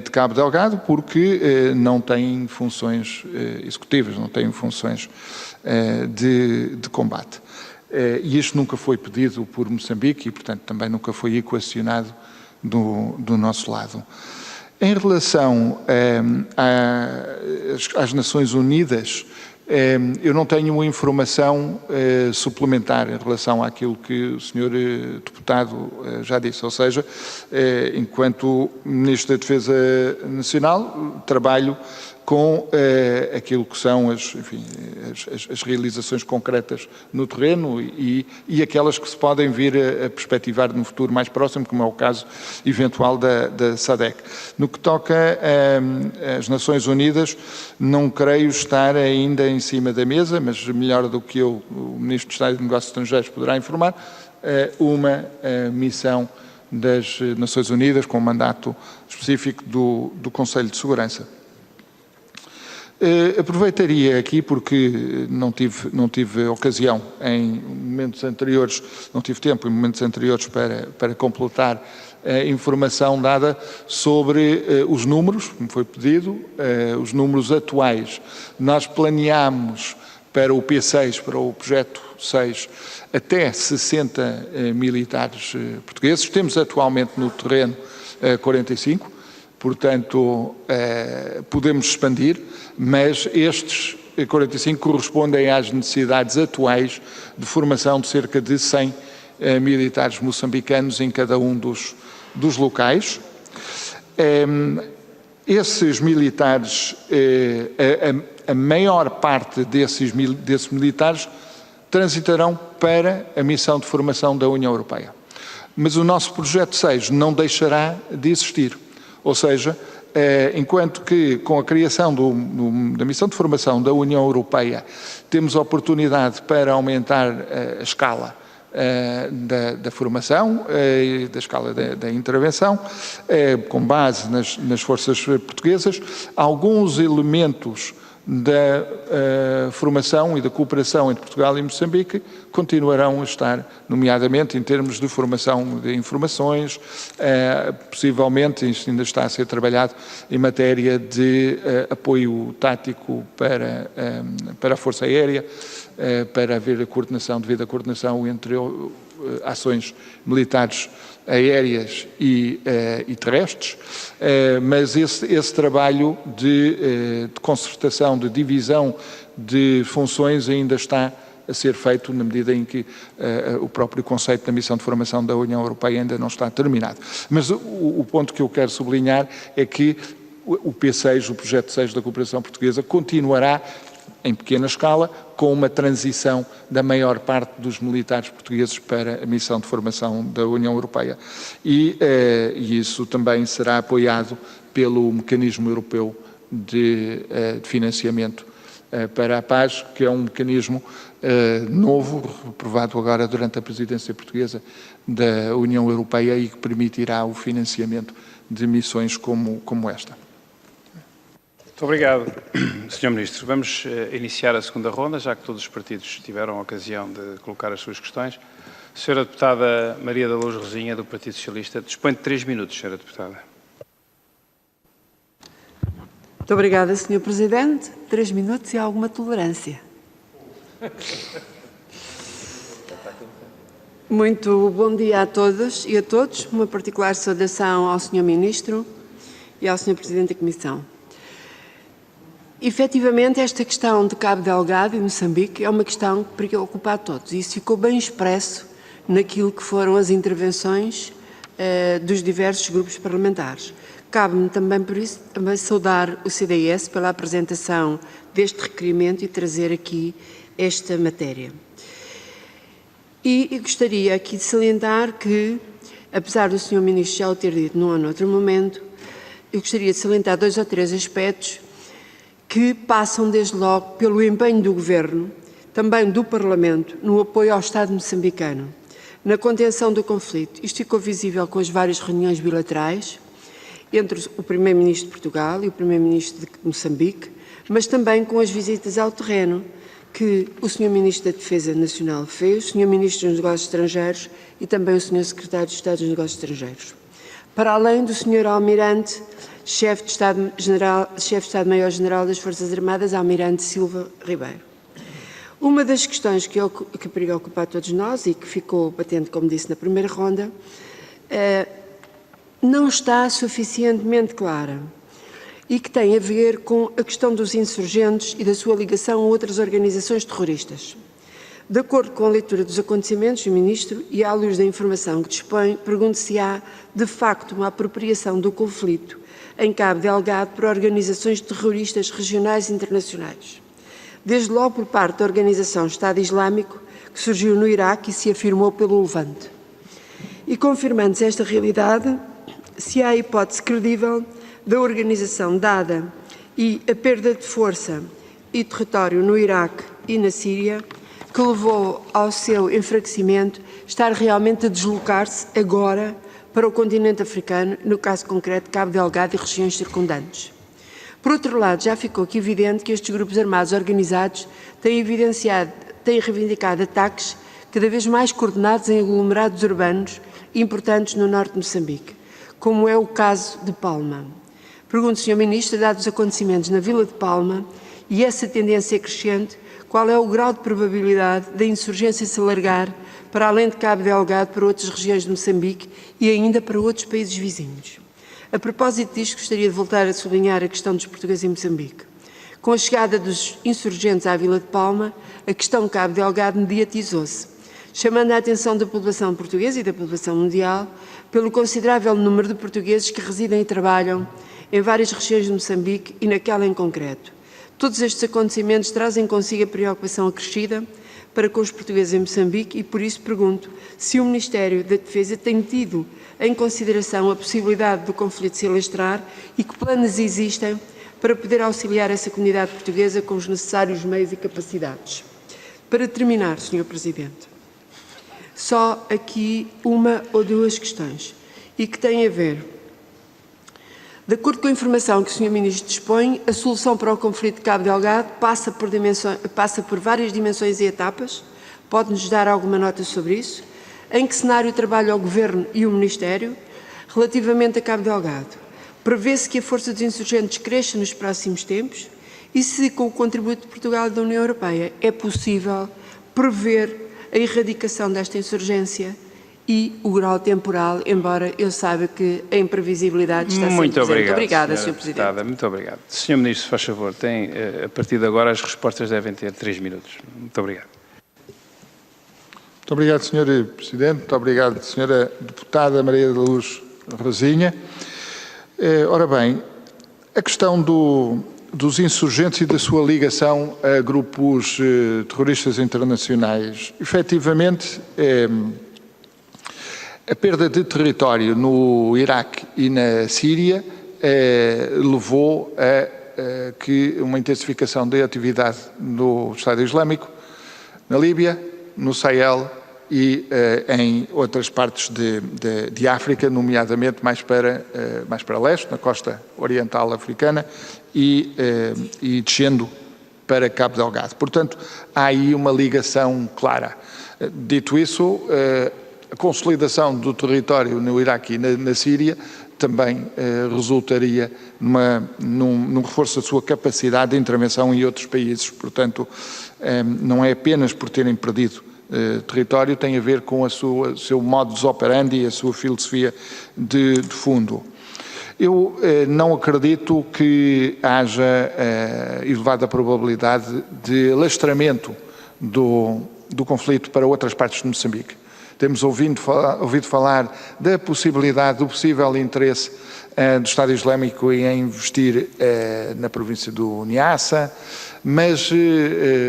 de Cabo Delgado, porque não têm funções executivas, não têm funções de combate. E isto nunca foi pedido por Moçambique e, portanto, também nunca foi equacionado do nosso lado. Em relação às Nações Unidas, eu não tenho uma informação suplementar em relação àquilo que o Sr. Deputado já disse. Ou seja, enquanto Ministro da Defesa Nacional, trabalho com aquilo que são as realizações concretas no terreno e aquelas que se podem vir a perspectivar no futuro mais próximo, como é o caso eventual da SADC. No que toca às Nações Unidas, não creio estar ainda em cima da mesa, mas melhor do que eu, o Ministro de Estado e de Negócios Estrangeiros poderá informar, uma missão das Nações Unidas com um mandato específico do Conselho de Segurança. Aproveitaria aqui, porque não tive ocasião em momentos anteriores, não tive tempo em momentos anteriores para completar a informação dada sobre os números, como foi pedido, os números atuais. Nós planeámos para o P6, para o projeto 6, até 60 militares portugueses. Temos atualmente no terreno 45. Portanto, podemos expandir, mas estes 45 correspondem às necessidades atuais de formação de cerca de 100 militares moçambicanos em cada um dos locais. Esses militares, a maior parte desses militares transitarão para a missão de formação da União Europeia. Mas o nosso projeto 6 não deixará de existir. Ou seja, enquanto que com a criação da missão de formação da União Europeia temos a oportunidade para aumentar a escala da formação e da escala da intervenção, com base nas forças portuguesas, alguns elementos da formação e da cooperação entre Portugal e Moçambique continuarão a estar, nomeadamente em termos de formação de informações, possivelmente isto ainda está a ser trabalhado em matéria de apoio tático para a Força Aérea, para haver a coordenação, devida coordenação entre ações militares aéreas e terrestres, mas esse trabalho de concertação, de divisão de funções ainda está a ser feito na medida em que o próprio conceito da missão de formação da União Europeia ainda não está terminado. Mas o ponto que eu quero sublinhar é que o P6, o projeto 6 da cooperação portuguesa, continuará em pequena escala, com uma transição da maior parte dos militares portugueses para a missão de formação da União Europeia. E isso também será apoiado pelo Mecanismo Europeu de financiamento para a paz, que é um mecanismo novo, aprovado agora durante a presidência portuguesa da União Europeia e que permitirá o financiamento de missões como esta. Muito obrigado, Sr. Ministro. Vamos iniciar a segunda ronda, já que todos os partidos tiveram a ocasião de colocar as suas questões. Sra. Deputada Maria da Luz Rosinha, do Partido Socialista, dispõe de 3 minutos, Sra. Deputada. Muito obrigada, Sr. Presidente. 3 minutos e alguma tolerância. Muito bom dia a todas e a todos. Uma particular saudação ao Sr. Ministro e ao Sr. Presidente da Comissão. Efetivamente, esta questão de Cabo Delgado e Moçambique é uma questão que preocupa a todos e isso ficou bem expresso naquilo que foram as intervenções dos diversos grupos parlamentares. Cabe-me também, por isso, também saudar o CDS pela apresentação deste requerimento e trazer aqui esta matéria. E gostaria aqui de salientar que, apesar do Sr. Ministro já o ter dito num ou noutro momento, eu gostaria de salientar 2 ou 3 aspectos que passam desde logo pelo empenho do Governo, também do Parlamento, no apoio ao Estado moçambicano, na contenção do conflito. Isto ficou visível com as várias reuniões bilaterais entre o Primeiro-Ministro de Portugal e o Primeiro-Ministro de Moçambique, mas também com as visitas ao terreno que o Sr. Ministro da Defesa Nacional fez, o Sr. Ministro dos Negócios Estrangeiros e também o Sr. Secretário de Estado dos Negócios Estrangeiros. Para além do Sr. Almirante, chefe de Estado-Maior-General das Forças Armadas, Almirante Silva Ribeiro. Uma das questões que preocupa a todos nós e que ficou patente, como disse, na primeira ronda, não está suficientemente clara e que tem a ver com a questão dos insurgentes e da sua ligação a outras organizações terroristas. De acordo com a leitura dos acontecimentos, o Ministro, e à luz da informação que dispõe, pergunta se há, de facto, uma apropriação do conflito em Cabo Delgado por organizações terroristas regionais e internacionais. Desde logo por parte da organização Estado Islâmico, que surgiu no Iraque e se afirmou pelo Levante. E confirmando-se esta realidade, se há hipótese credível da organização dada e a perda de força e território no Iraque e na Síria, que levou ao seu enfraquecimento, estar realmente a deslocar-se agora para o continente africano, no caso concreto Cabo Delgado e regiões circundantes. Por outro lado, já ficou aqui evidente que estes grupos armados organizados têm reivindicado ataques cada vez mais coordenados em aglomerados urbanos importantes no norte de Moçambique, como é o caso de Palma. Pergunto, Sr. Ministro, dados os acontecimentos na Vila de Palma e essa tendência crescente, qual é o grau de probabilidade da insurgência se alargar para além de Cabo Delgado para outras regiões de Moçambique e ainda para outros países vizinhos? A propósito disto, gostaria de voltar a sublinhar a questão dos portugueses em Moçambique. Com a chegada dos insurgentes à Vila de Palma, a questão de Cabo Delgado mediatizou-se, chamando a atenção da população portuguesa e da população mundial pelo considerável número de portugueses que residem e trabalham em várias regiões de Moçambique e naquela em concreto. Todos estes acontecimentos trazem consigo a preocupação acrescida para com os portugueses em Moçambique e por isso pergunto se o Ministério da Defesa tem tido em consideração a possibilidade do conflito se alastrar e que planos existem para poder auxiliar essa comunidade portuguesa com os necessários meios e capacidades. Para terminar, Sr. Presidente, só aqui uma ou 2 questões e que têm a ver. De acordo com a informação que o Sr. Ministro dispõe, a solução para o conflito de Cabo Delgado passa por várias dimensões e etapas. Pode-nos dar alguma nota sobre isso? Em que cenário trabalha o Governo e o Ministério relativamente a Cabo Delgado? Prevê-se que a força dos insurgentes cresça nos próximos tempos? E se, com o contributo de Portugal e da União Europeia, é possível prever a erradicação desta insurgência e o grau temporal, embora eu saiba que a imprevisibilidade está sempre presente. Muito obrigada, Sr. Presidente. Muito obrigado. Sr. Ministro, faz favor, a partir de agora as respostas devem ter 3 minutos. Muito obrigado. Muito obrigado, Sr. Presidente. Muito obrigado, Sra. Deputada Maria da Luz Rosinha. Ora bem, a questão do dos insurgentes e da sua ligação a grupos terroristas internacionais. Efetivamente, a perda de território no Iraque e na Síria levou a que uma intensificação da atividade no Estado Islâmico, na Líbia, no Sahel e em outras partes de África, nomeadamente mais para leste, na costa oriental africana e descendo para Cabo Delgado. Portanto, há aí uma ligação clara. Dito isso, a consolidação do território no Iraque e na Síria também resultaria num reforço da sua capacidade de intervenção em outros países. Portanto, não é apenas por terem perdido território, tem a ver com o seu modus operandi e a sua filosofia de fundo. Eu não acredito que haja elevada probabilidade de alastramento do conflito para outras partes de Moçambique. Temos ouvido falar da possibilidade, do possível interesse do Estado Islâmico em investir na província do Niassa, mas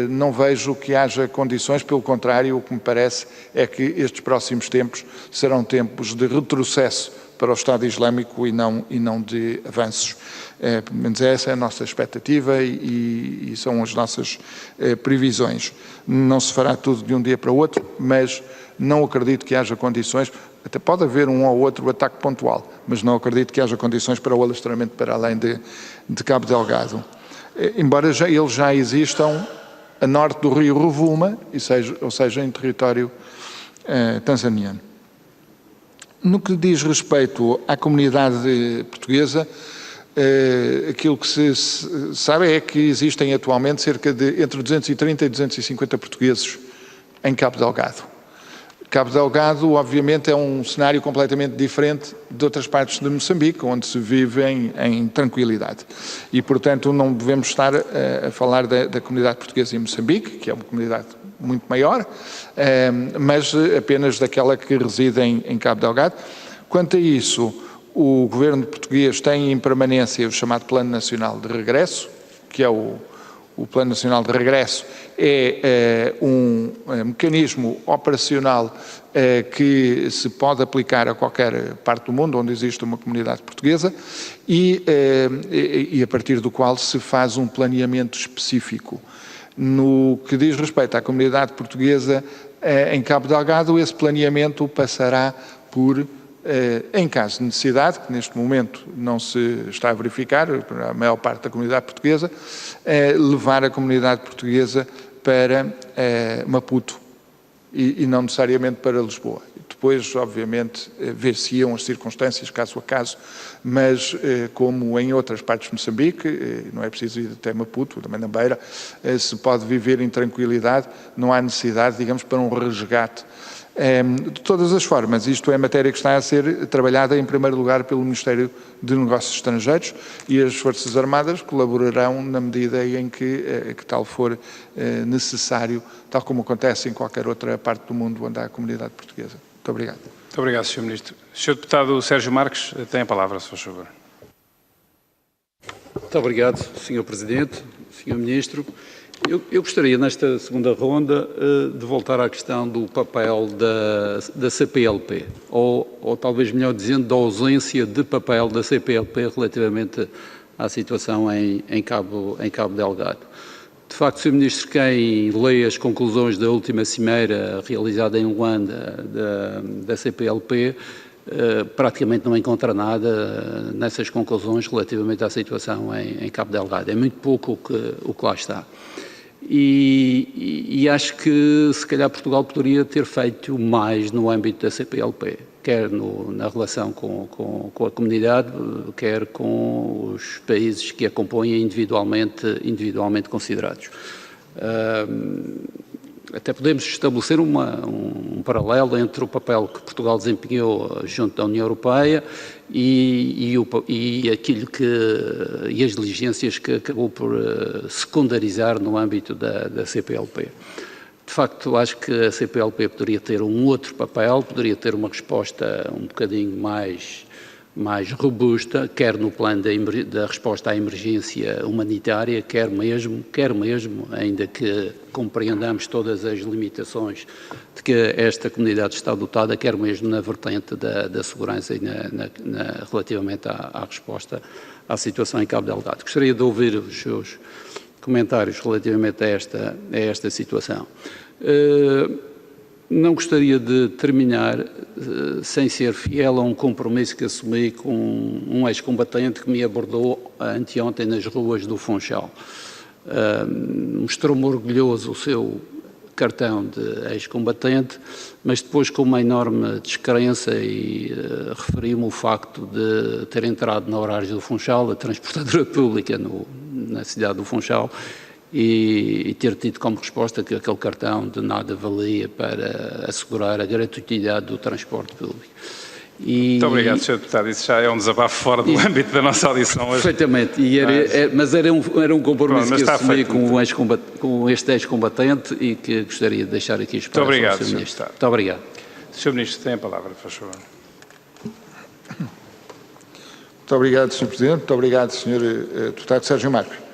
não vejo que haja condições, pelo contrário, o que me parece é que estes próximos tempos serão tempos de retrocesso para o Estado Islâmico e não de avanços. Pelo menos essa é a nossa expectativa e são as nossas previsões. Não se fará tudo de um dia para o outro, mas não acredito que haja condições, até pode haver um ou outro ataque pontual, mas não acredito que haja condições para o alastramento para além de Cabo Delgado. Embora eles já existam a norte do rio Rovuma, ou seja, em território tanzaniano. No que diz respeito à comunidade portuguesa, aquilo que se sabe é que existem atualmente cerca de entre 230 e 250 portugueses em Cabo Delgado. Cabo Delgado, obviamente, é um cenário completamente diferente de outras partes de Moçambique, onde se vive em tranquilidade. E, portanto, não devemos estar a falar da comunidade portuguesa em Moçambique, que é uma comunidade muito maior, mas apenas daquela que reside em Cabo Delgado. Quanto a isso, o governo português tem em permanência o chamado Plano Nacional de Regresso, que é o Plano Nacional de Regresso é um mecanismo operacional que se pode aplicar a qualquer parte do mundo onde existe uma comunidade portuguesa e a partir do qual se faz um planeamento específico. No que diz respeito à comunidade portuguesa em Cabo Delgado, esse planeamento passará por, em caso de necessidade, que neste momento não se está a verificar, a maior parte da comunidade portuguesa, levar a comunidade portuguesa para Maputo e não necessariamente para Lisboa. Depois, obviamente, ver-se-iam as circunstâncias, caso a caso, mas como em outras partes de Moçambique, não é preciso ir até Maputo, também na Beira, se pode viver em tranquilidade, não há necessidade, digamos, para um resgate. De todas as formas, isto é matéria que está a ser trabalhada em primeiro lugar pelo Ministério de Negócios Estrangeiros e as Forças Armadas colaborarão na medida em que tal for necessário, tal como acontece em qualquer outra parte do mundo onde há a comunidade portuguesa. Muito obrigado. Muito obrigado, Sr. Ministro. Sr. Deputado Sérgio Marques, tem a palavra, se faz favor. Muito obrigado, Sr. Presidente, Sr. Ministro. Eu gostaria, nesta segunda ronda, de voltar à questão do papel da CPLP, ou talvez melhor dizendo, da ausência de papel da CPLP relativamente à situação em Cabo Delgado. De facto, Sr. Ministro, quem lê as conclusões da última cimeira realizada em Luanda da CPLP, praticamente não encontra nada nessas conclusões relativamente à situação em Cabo Delgado. É muito pouco o que lá está. E acho que, se calhar, Portugal poderia ter feito mais no âmbito da CPLP, quer na relação com a comunidade, quer com os países que a compõem individualmente considerados. Até podemos estabelecer um paralelo entre o papel que Portugal desempenhou junto da União Europeia e as diligências que acabou por secundarizar no âmbito da CPLP. De facto, acho que a CPLP poderia ter um outro papel, poderia ter uma resposta um bocadinho mais mais robusta, quer no plano da resposta à emergência humanitária, quer mesmo, ainda que compreendamos todas as limitações de que esta comunidade está dotada, quer mesmo na vertente da segurança e relativamente à resposta à situação em Cabo Delgado. Gostaria de ouvir os seus comentários relativamente a esta situação. Não gostaria de terminar sem ser fiel a um compromisso que assumi com um ex-combatente que me abordou anteontem nas ruas do Funchal. Mostrou-me orgulhoso o seu cartão de ex-combatente, mas depois com uma enorme descrença e referiu-me o facto de ter entrado no horário do Funchal, a transportadora pública na cidade do Funchal, e ter tido como resposta que aquele cartão de nada valia para assegurar a gratuitidade do transporte público. Muito obrigado, Sr. Deputado. Isso já é um desabafo fora do âmbito da nossa audição hoje. Perfeitamente, mas era um compromisso que assumi com este ex-combatente e que gostaria de deixar aqui expresso. Muito obrigado, Sr. Sr. Ministro. Deputado. Muito obrigado. Sr. Ministro, tem a palavra, por favor. Muito obrigado, Sr. Presidente. Muito obrigado, Sr. Deputado Sérgio Marques.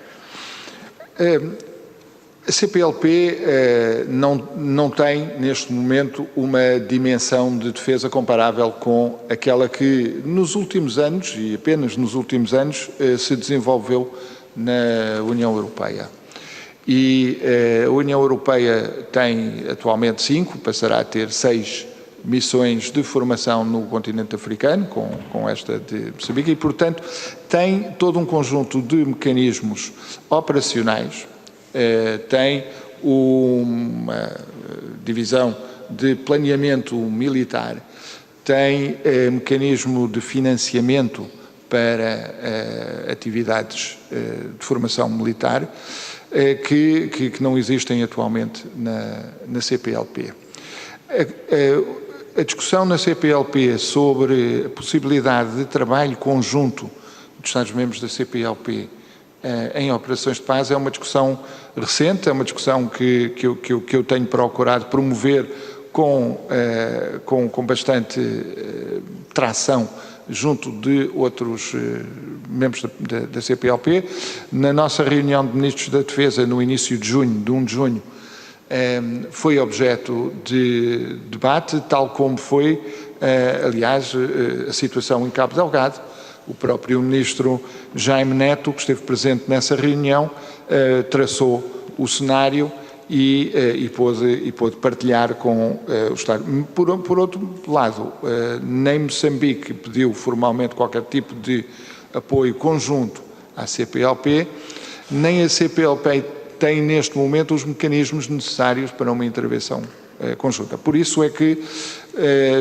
A CPLP não tem, neste momento, uma dimensão de defesa comparável com aquela que, nos últimos anos, e apenas nos últimos anos, se desenvolveu na União Europeia. E a União Europeia tem atualmente 5, passará a ter 6 missões de formação no continente africano, com esta de Moçambique, e, portanto, tem todo um conjunto de mecanismos operacionais, tem uma divisão de planeamento militar, tem mecanismo de financiamento para atividades de formação militar, que não existem atualmente na CPLP. A discussão na CPLP sobre a possibilidade de trabalho conjunto dos Estados-membros da CPLP em operações de paz é uma discussão recente, é uma discussão que eu tenho procurado promover com bastante tração junto de outros membros da CPLP. Na nossa reunião de Ministros da Defesa, no início de junho, de 1 de junho, foi objeto de debate, tal como foi, aliás, a situação em Cabo Delgado. O próprio Ministro Jaime Neto, que esteve presente nessa reunião, traçou o cenário e pôde partilhar com o Estado. Por outro lado, nem Moçambique pediu formalmente qualquer tipo de apoio conjunto à CPLP, nem a CPLP tem neste momento os mecanismos necessários para uma intervenção conjunta. Por isso é que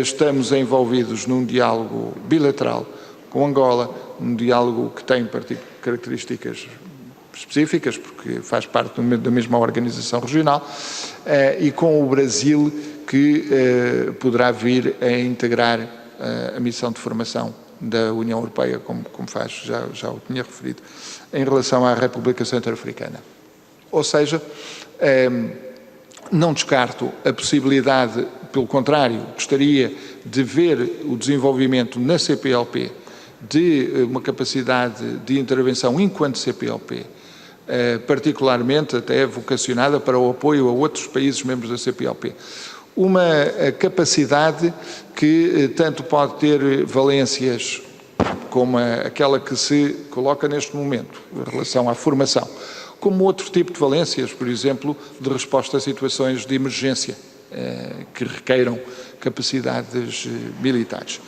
estamos envolvidos num diálogo bilateral com Angola, um diálogo que tem características específicas, porque faz parte da mesma organização regional, e com o Brasil, que poderá vir a integrar a missão de formação da União Europeia, como faz, já o tinha referido, em relação à República Centro-Africana. Ou seja, não descarto a possibilidade, pelo contrário, gostaria de ver o desenvolvimento na CPLP de uma capacidade de intervenção enquanto CPLP, particularmente até vocacionada para o apoio a outros países membros da CPLP. Uma capacidade que tanto pode ter valências como aquela que se coloca neste momento, em relação à formação, como outro tipo de valências, por exemplo, de resposta a situações de emergência que requeiram capacidades militares.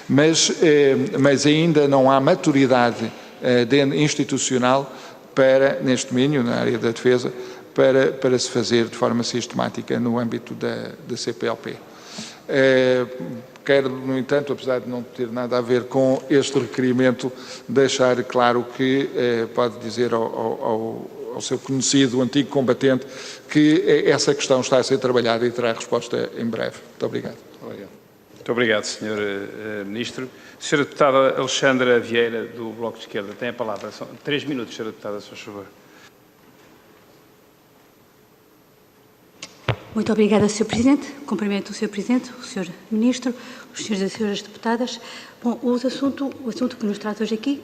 Mas ainda não há maturidade institucional para, neste domínio, na área da defesa, para se fazer de forma sistemática no âmbito da CPLP. Quero, no entanto, apesar de não ter nada a ver com este requerimento, deixar claro que pode dizer ao seu conhecido, antigo combatente, que essa questão está a ser trabalhada e terá resposta em breve. Muito obrigado. Muito obrigado, Sr. Ministro. Sra. Deputada Alexandra Vieira, do Bloco de Esquerda, tem a palavra. São 3 minutos, Sra. Deputada, se faz favor. Muito obrigada, Sr. Presidente. Cumprimento o Sr. Presidente, o Sr. Ministro, os senhores e senhoras deputadas. Bom, o assunto que nos traz hoje aqui,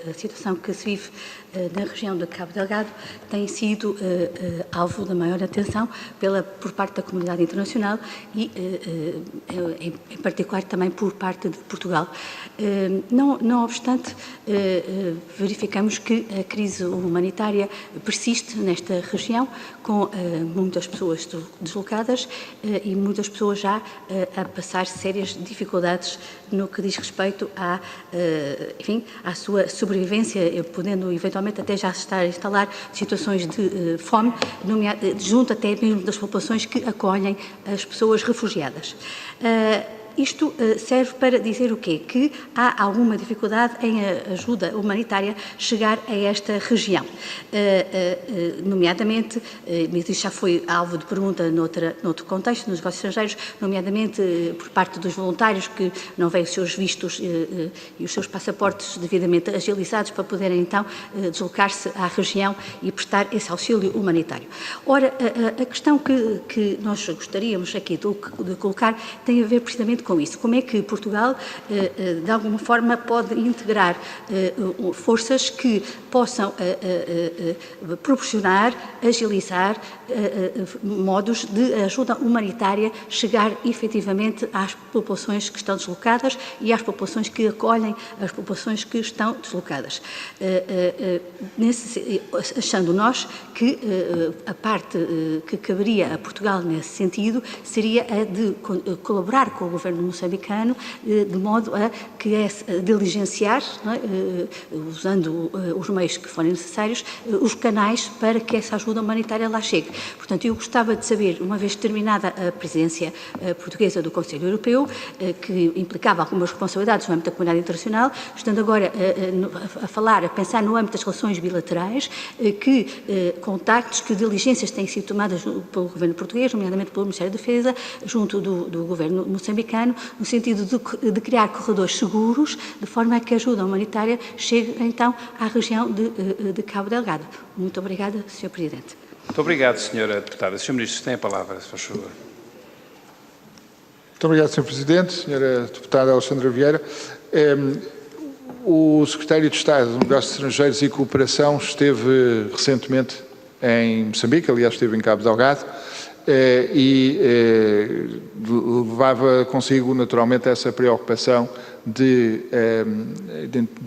a situação que se vive na região de Cabo Delgado, tem sido alvo da maior atenção por parte da comunidade internacional e, em particular, também por parte de Portugal. Não obstante, verificamos que a crise humanitária persiste nesta região, com muitas pessoas deslocadas e muitas pessoas já a passar sérias dificuldades no que diz respeito à sua sobrevivência, podendo eventualmente até já estar a instalar situações de fome, junto até mesmo das populações que acolhem as pessoas refugiadas. Isto serve para dizer o quê? Que há alguma dificuldade em a ajuda humanitária chegar a esta região. Nomeadamente, mas isto já foi alvo de pergunta noutro contexto, nos negócios estrangeiros, nomeadamente por parte dos voluntários que não veem os seus vistos e os seus passaportes devidamente agilizados para poderem então deslocar-se à região e prestar esse auxílio humanitário. Ora, a questão que nós gostaríamos aqui de colocar tem a ver precisamente com isso. Como é que Portugal, de alguma forma, pode integrar forças que possam proporcionar, agilizar modos de ajuda humanitária chegar efetivamente às populações que estão deslocadas e às populações que acolhem as populações que estão deslocadas. Achando nós que a parte que caberia a Portugal nesse sentido seria a de colaborar com o governo moçambicano de modo a diligenciar, usando os meios que forem necessários, os canais para que essa ajuda humanitária lá chegue. Portanto, eu gostava de saber, uma vez terminada a presidência portuguesa do Conselho Europeu, que implicava algumas responsabilidades no âmbito da comunidade internacional, estando agora a pensar no âmbito das relações bilaterais, que contactos, que diligências têm sido tomadas pelo governo português, nomeadamente pelo Ministério da Defesa, junto do governo moçambicano, no sentido de criar corredores seguros, de forma a que a ajuda humanitária chegue, então, à região de Cabo Delgado. Muito obrigada, Sr. Presidente. Muito obrigado, Sra. Deputada. Sr. Ministro, tem a palavra, se faz favor. Muito obrigado, Sr. Presidente. Sra. Deputada Alexandra Vieira. O Secretário de Estado de Negócios Estrangeiros e Cooperação esteve recentemente em Moçambique, aliás, esteve em Cabo Delgado, e levava consigo naturalmente essa preocupação da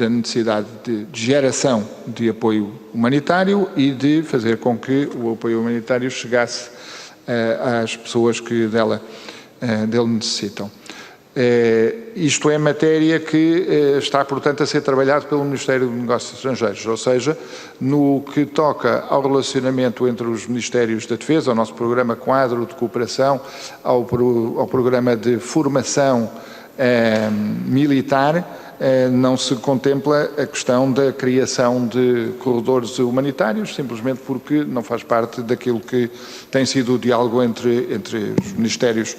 necessidade de geração de apoio humanitário e de fazer com que o apoio humanitário chegasse às pessoas que dele necessitam. Isto é matéria que está, portanto, a ser trabalhado pelo Ministério dos Negócios Estrangeiros, ou seja, no que toca ao relacionamento entre os Ministérios da Defesa, ao nosso programa quadro de cooperação, ao programa de formação militar, não se contempla a questão da criação de corredores humanitários, simplesmente porque não faz parte daquilo que tem sido o diálogo entre os Ministérios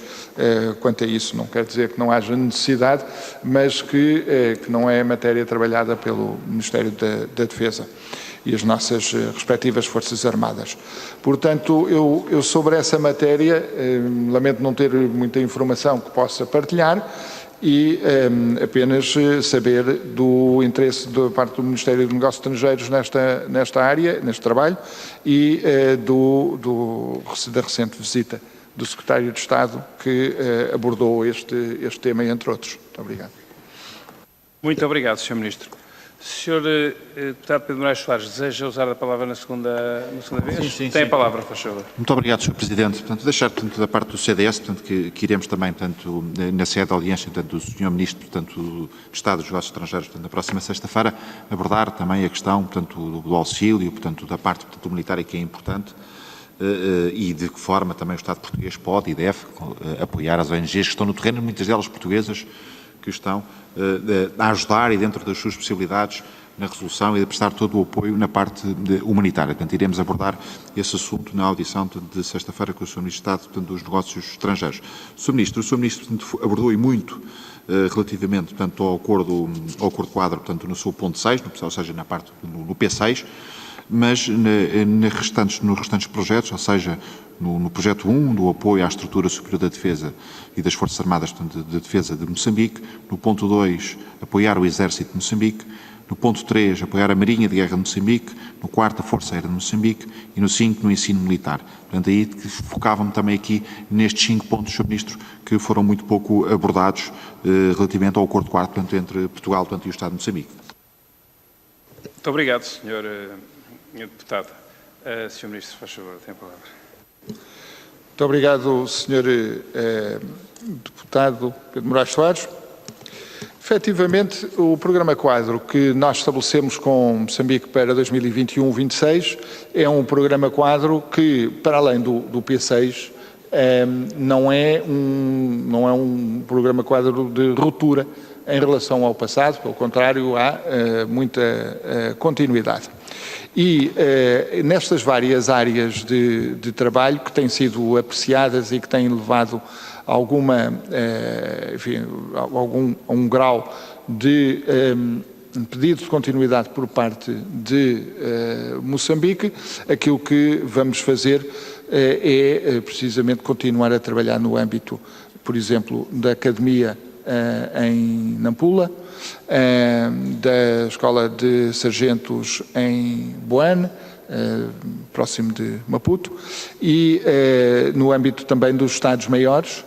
quanto a isso. Não quer dizer que não haja necessidade, mas que não é matéria trabalhada pelo Ministério da Defesa e as nossas respectivas Forças Armadas. Portanto, eu sobre essa matéria, lamento não ter muita informação que possa partilhar, e apenas saber do interesse da parte do Ministério dos Negócios Estrangeiros nesta área, neste trabalho, e da recente visita do Secretário de Estado que abordou este tema, entre outros. Muito obrigado. Muito obrigado, Sr. Ministro. Sr. Deputado Pedro Moraes Soares, deseja usar a palavra na segunda vez? Sim. Tem a palavra, por favor. Muito obrigado, Sr. Presidente. Portanto, deixar, portanto, da parte do CDS, portanto, que iremos também, portanto, na sede da audiência, portanto, do Sr. Ministro, portanto, do Estado dos Negócios Estrangeiros, portanto, na próxima sexta-feira, abordar também a questão, portanto, do auxílio, portanto, da parte, portanto, humanitária, que é importante, e de que forma também o Estado português pode e deve apoiar as ONGs que estão no terreno, muitas delas portuguesas, que estão a ajudar e dentro das suas possibilidades na resolução e de prestar todo o apoio na parte humanitária. Portanto, iremos abordar esse assunto na audição de sexta-feira com o Sr. Ministro de Estado, portanto, dos Negócios Estrangeiros. O Sr. Ministro, portanto, abordou e muito relativamente, portanto, ao acordo quadro, portanto, no seu ponto 6, ou seja, na parte no P6, mas nos restantes projetos, ou seja, no projeto 1, do apoio à estrutura superior da defesa e das Forças Armadas de Defesa de Moçambique, no ponto 2, apoiar o Exército de Moçambique, no ponto 3, apoiar a Marinha de Guerra de Moçambique, no 4, a Força Aérea de Moçambique e no 5, no ensino militar. Portanto, aí focava-me também aqui nestes 5 pontos, Sr. Ministro, que foram muito pouco abordados relativamente ao acordo 4, portanto, entre Portugal e o Estado de Moçambique. Muito obrigado, Sr. Deputado. Sr. Ministro, faz favor, tem a palavra. Muito obrigado, Sr. Deputado Pedro Moraes Soares. Efetivamente, o programa quadro que nós estabelecemos com Moçambique para 2021-26 é um programa quadro que, para além do P6, não é um programa quadro de ruptura em relação ao passado, pelo contrário, há muita continuidade. E nestas várias áreas de trabalho que têm sido apreciadas e que têm levado a um grau de pedido de continuidade por parte de Moçambique, aquilo que vamos fazer é precisamente continuar a trabalhar no âmbito, por exemplo, da Academia em Nampula, da Escola de Sargentos em Boane, próximo de Maputo, e no âmbito também dos Estados-Maiores,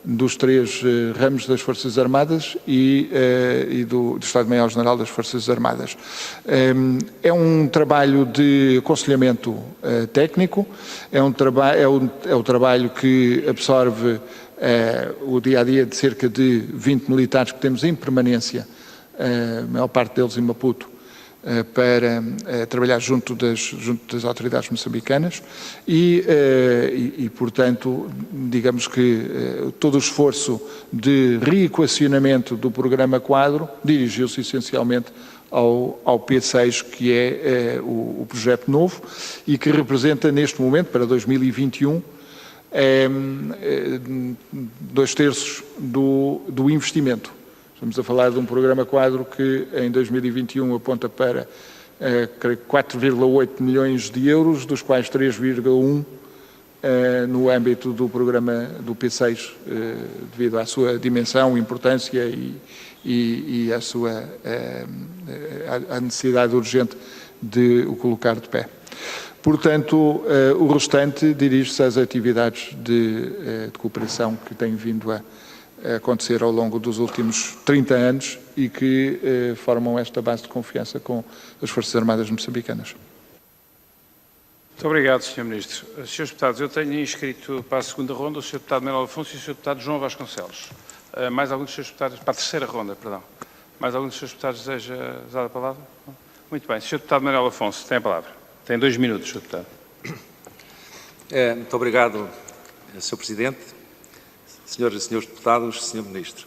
dos 3 ramos das Forças Armadas e do Estado-Maior-General das Forças Armadas. É um trabalho de aconselhamento técnico, é o trabalho que absorve o dia-a-dia de cerca de 20 militares que temos em permanência, a maior parte deles em Maputo, para trabalhar junto das autoridades moçambicanas e, portanto, digamos que todo o esforço de reequacionamento do programa quadro dirigiu-se essencialmente ao P6, que é o projeto novo e que representa neste momento, para 2021, 2/3 do investimento. Estamos a falar de um programa quadro que em 2021 aponta para 4,8 milhões de euros, dos quais 3,1 no âmbito do programa do P6, devido à sua dimensão, importância e à necessidade urgente de o colocar de pé. Portanto, o restante dirige-se às atividades de cooperação que têm vindo a acontecer ao longo dos últimos 30 anos e que formam esta base de confiança com as Forças Armadas moçambicanas. Muito obrigado, Sr. Ministro. Srs. Deputados, eu tenho inscrito para a segunda ronda o Sr. Deputado Manuel Afonso e o Sr. Deputado João Vasconcelos. Mais algum dos Srs. Deputados, para a terceira ronda, perdão. Mais algum dos Srs. Deputados deseja usar a palavra? Muito bem. Sr. Deputado Manuel Afonso, tem a palavra. Tem 2 minutos, Sr. Deputado. Muito obrigado, Sr. Presidente, Senhoras e Senhores Deputados, Sr. Ministro.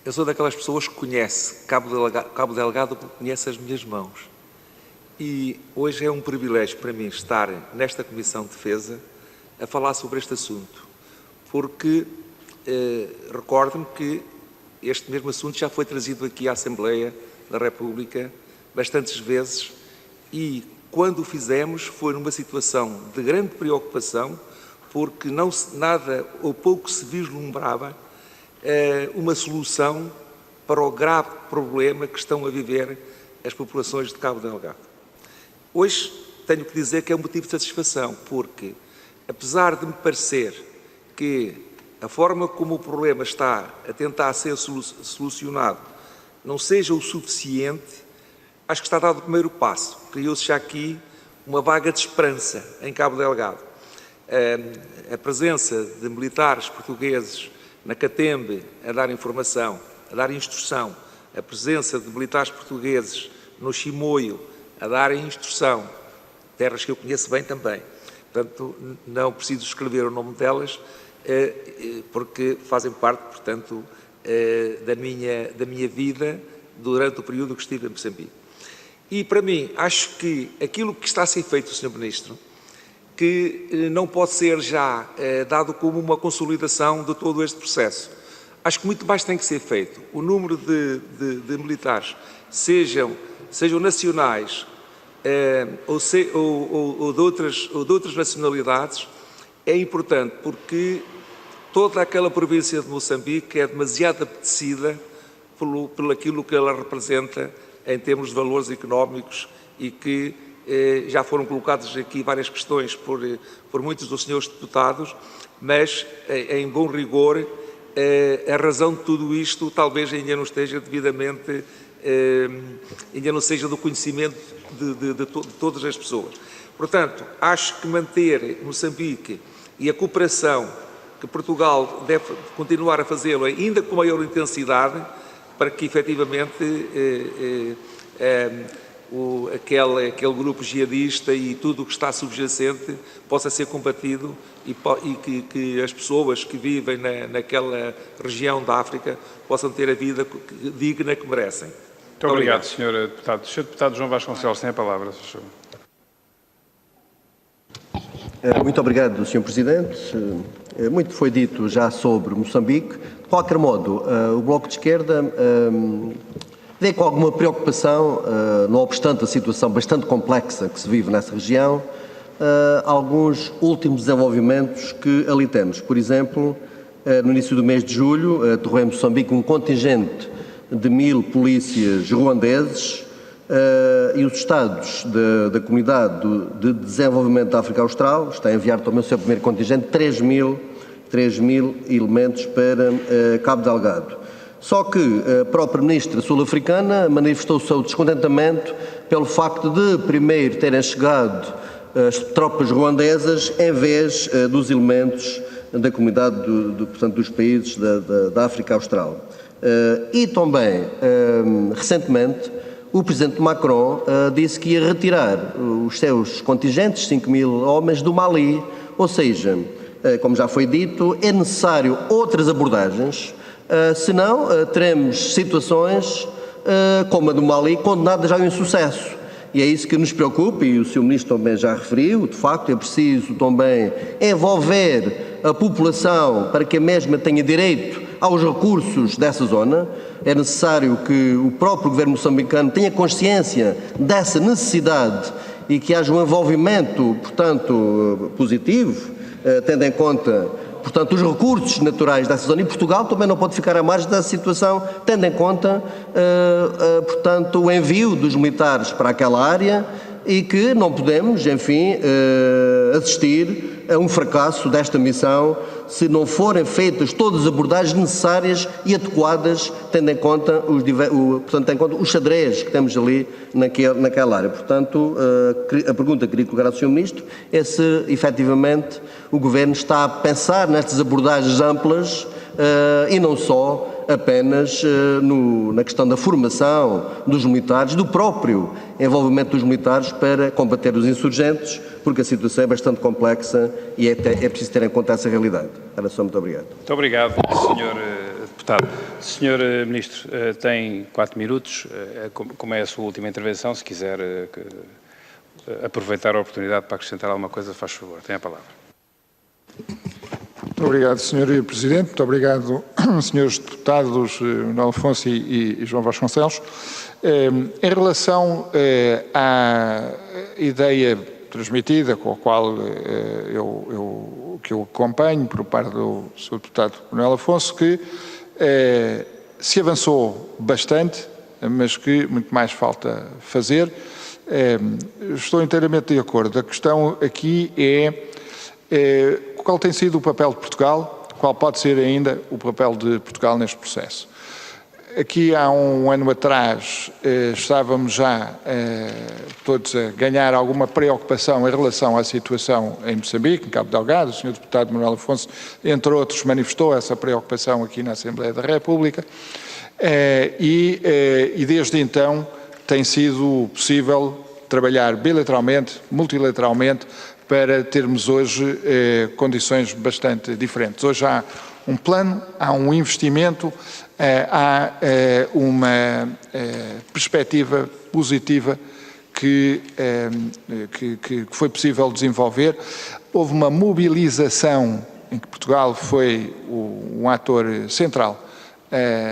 Eu sou daquelas pessoas que conhece Cabo Delgado porque conhece as minhas mãos. E hoje é um privilégio para mim estar nesta Comissão de Defesa a falar sobre este assunto, porque recordo-me que este mesmo assunto já foi trazido aqui à Assembleia da República bastantes vezes e quando o fizemos foi numa situação de grande preocupação porque nada ou pouco se vislumbrava uma solução para o grave problema que estão a viver as populações de Cabo Delgado. Hoje tenho que dizer que é um motivo de satisfação porque, apesar de me parecer que a forma como o problema está a tentar ser solucionado não seja o suficiente, acho que está dado o primeiro passo. Criou-se já aqui uma vaga de esperança em Cabo Delgado. A presença de militares portugueses na Catembe a dar informação, a dar instrução, a presença de militares portugueses no Chimoio a dar instrução, terras que eu conheço bem também. Portanto, não preciso escrever o nome delas, porque fazem parte, portanto, da minha vida durante o período que estive em Moçambique. E, para mim, acho que aquilo que está a ser feito, Sr. Ministro, que não pode ser já dado como uma consolidação de todo este processo. Acho que muito mais tem que ser feito. O número de militares, sejam sejam nacionais ou de outras nacionalidades, é importante porque toda aquela província de Moçambique é demasiado apetecida por aquilo que ela representa em termos de valores económicos e que já foram colocadas aqui várias questões por muitos dos senhores deputados, mas em bom rigor a razão de tudo isto talvez ainda não esteja devidamente, ainda não seja do conhecimento de todas as pessoas. Portanto, acho que manter Moçambique e a cooperação que Portugal deve continuar a fazê-lo ainda com maior intensidade para que efetivamente aquele grupo jihadista e tudo o que está subjacente possa ser combatido e que as pessoas que vivem naquela região da África possam ter a vida digna que merecem. Muito obrigado, Sr. Deputado. Sr. Deputado João Vasconcelos, tem a palavra. Muito obrigado, Sr. Presidente. Muito foi dito já sobre Moçambique. De qualquer modo, o Bloco de Esquerda vê com alguma preocupação, não obstante a situação bastante complexa que se vive nessa região, alguns últimos desenvolvimentos que ali temos. Por exemplo, no início do mês de julho, aterrou em Moçambique um contingente de 1000 polícias ruandeses e os Estados da Comunidade de Desenvolvimento da África Austral está a enviar também o seu primeiro contingente, 3.000 elementos para Cabo Delgado. Só que a própria ministra sul-africana manifestou o seu descontentamento pelo facto de primeiro terem chegado as tropas ruandesas em vez dos elementos da comunidade portanto, dos países da África Austral. E também, recentemente, o presidente Macron disse que ia retirar os seus contingentes, 5.000 homens, do Mali. Ou seja, como já foi dito, é necessário outras abordagens, senão teremos situações como a do Mali, condenadas ao insucesso. E é isso que nos preocupa, e o Sr. Ministro também já referiu, de facto é preciso também envolver a população para que a mesma tenha direito aos recursos dessa zona. É necessário que o próprio governo moçambicano tenha consciência dessa necessidade e que haja um envolvimento, portanto, positivo, tendo em conta, portanto, os recursos naturais dessa zona. E Portugal também não pode ficar à margem dessa situação, tendo em conta, portanto, o envio dos militares para aquela área e que não podemos, enfim, assistir a um fracasso desta missão se não forem feitas todas as abordagens necessárias e adequadas, tendo em conta os xadrez que temos ali naquela área. Portanto, a pergunta que queria colocar ao Sr. Ministro é se, efetivamente, o Governo está a pensar nestas abordagens amplas e não só apenas na questão da formação dos militares, do próprio envolvimento dos militares para combater os insurgentes, porque a situação é bastante complexa e é preciso ter em conta essa realidade. Era só, muito obrigado. Muito obrigado, Sr. Deputado. Sr. Ministro, tem 4 minutos, como é a sua última intervenção, se quiser aproveitar a oportunidade para acrescentar alguma coisa, faz favor, tem a palavra. Muito obrigado, Sr. Presidente. Muito obrigado, Srs. Deputados Manuel Afonso e João Vasconcelos. Em relação à ideia transmitida, com a qual que eu acompanho por parte do Sr. Deputado Manuel Afonso, que se avançou bastante, mas que muito mais falta fazer. Estou inteiramente de acordo. A questão aqui é qual tem sido o papel de Portugal, qual pode ser ainda o papel de Portugal neste processo. Aqui há um ano atrás estávamos já todos a ganhar alguma preocupação em relação à situação em Moçambique, em Cabo Delgado. O Sr. Deputado Manuel Afonso, entre outros, manifestou essa preocupação aqui na Assembleia da República e desde então tem sido possível trabalhar bilateralmente, multilateralmente, para termos hoje condições bastante diferentes. Hoje há um plano, há um investimento, há uma perspectiva positiva que foi possível desenvolver. Houve uma mobilização em que Portugal foi um ator central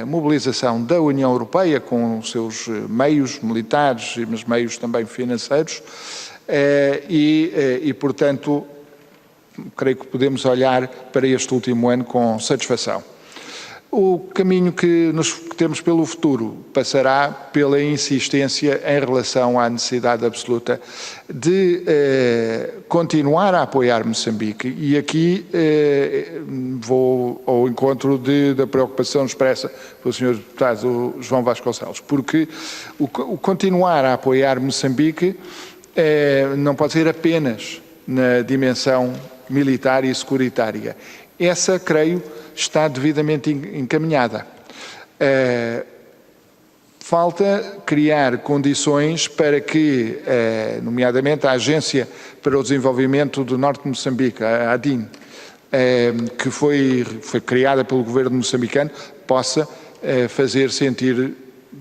mobilização da União Europeia com os seus meios militares, mas meios também financeiros, portanto, creio que podemos olhar para este último ano com satisfação. O caminho que temos pelo futuro passará pela insistência em relação à necessidade absoluta de continuar a apoiar Moçambique. E aqui vou ao encontro da preocupação expressa pelo Sr. Deputado João Vasconcelos, porque o continuar a apoiar Moçambique não pode ser apenas na dimensão militar e securitária. Essa, creio, está devidamente encaminhada. Falta criar condições para que, nomeadamente, a Agência para o Desenvolvimento do Norte de Moçambique, a ADIN, que foi criada pelo governo moçambicano, possa fazer sentir,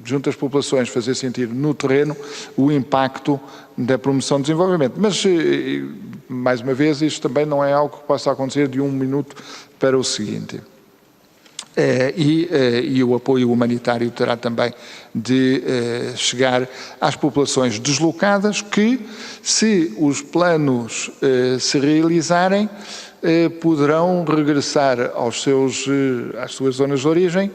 junto às populações, fazer sentir no terreno o impacto da promoção do desenvolvimento. Mas, mais uma vez, isto também não é algo que possa acontecer de um minuto para o seguinte. E o apoio humanitário terá também de chegar às populações deslocadas que, se os planos se realizarem, poderão regressar às suas zonas de origem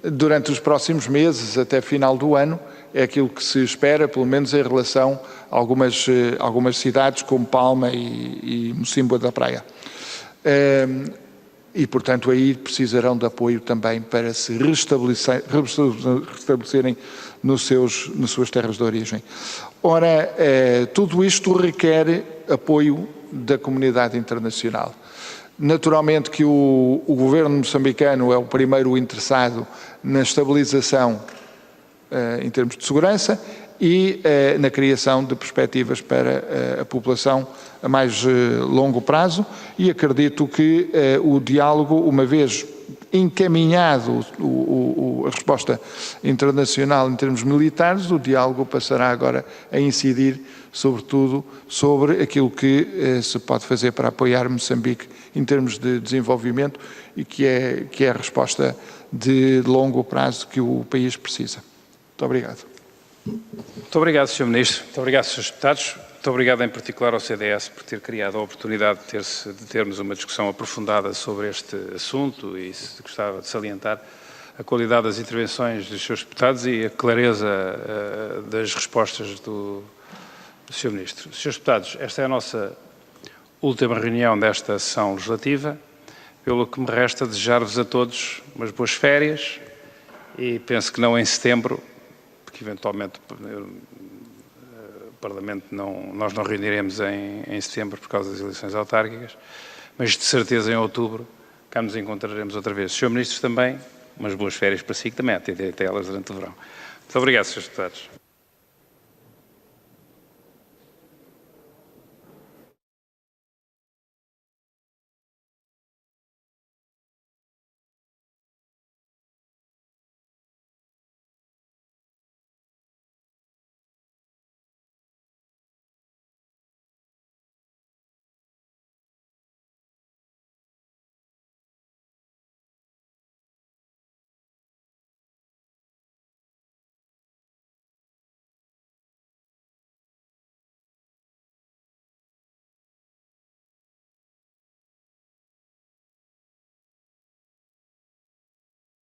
durante os próximos meses, até final do ano. É aquilo que se espera, pelo menos em relação a algumas cidades como Palma e Mocímboa da Praia. E, portanto, aí precisarão de apoio também para se restabelecerem nas suas terras de origem. Ora, tudo isto requer apoio da comunidade internacional. Naturalmente que o governo moçambicano é o primeiro interessado na estabilização em termos de segurança e na criação de perspectivas para a população a mais longo prazo, e acredito que o diálogo, uma vez encaminhado a resposta internacional em termos militares, o diálogo passará agora a incidir, sobretudo, sobre aquilo que se pode fazer para apoiar Moçambique em termos de desenvolvimento e que é a resposta de longo prazo que o país precisa. Muito obrigado. Muito obrigado, Sr. Ministro. Muito obrigado, Srs. Deputados. Muito obrigado, em particular, ao CDS por ter criado a oportunidade de termos uma discussão aprofundada sobre este assunto, e gostava de salientar a qualidade das intervenções dos Srs. Deputados e a clareza das respostas do Sr. Ministro. Srs. Deputados, esta é a nossa última reunião desta sessão legislativa, pelo que me resta desejar-vos a todos umas boas férias, e penso que não em setembro, porque eventualmente o Parlamento nós não reuniremos em setembro por causa das eleições autárquicas, mas de certeza em outubro cá nos encontraremos outra vez. Sr. Ministro, também umas boas férias para si, que também há de ter elas durante o verão. Muito obrigado, Srs. Deputados.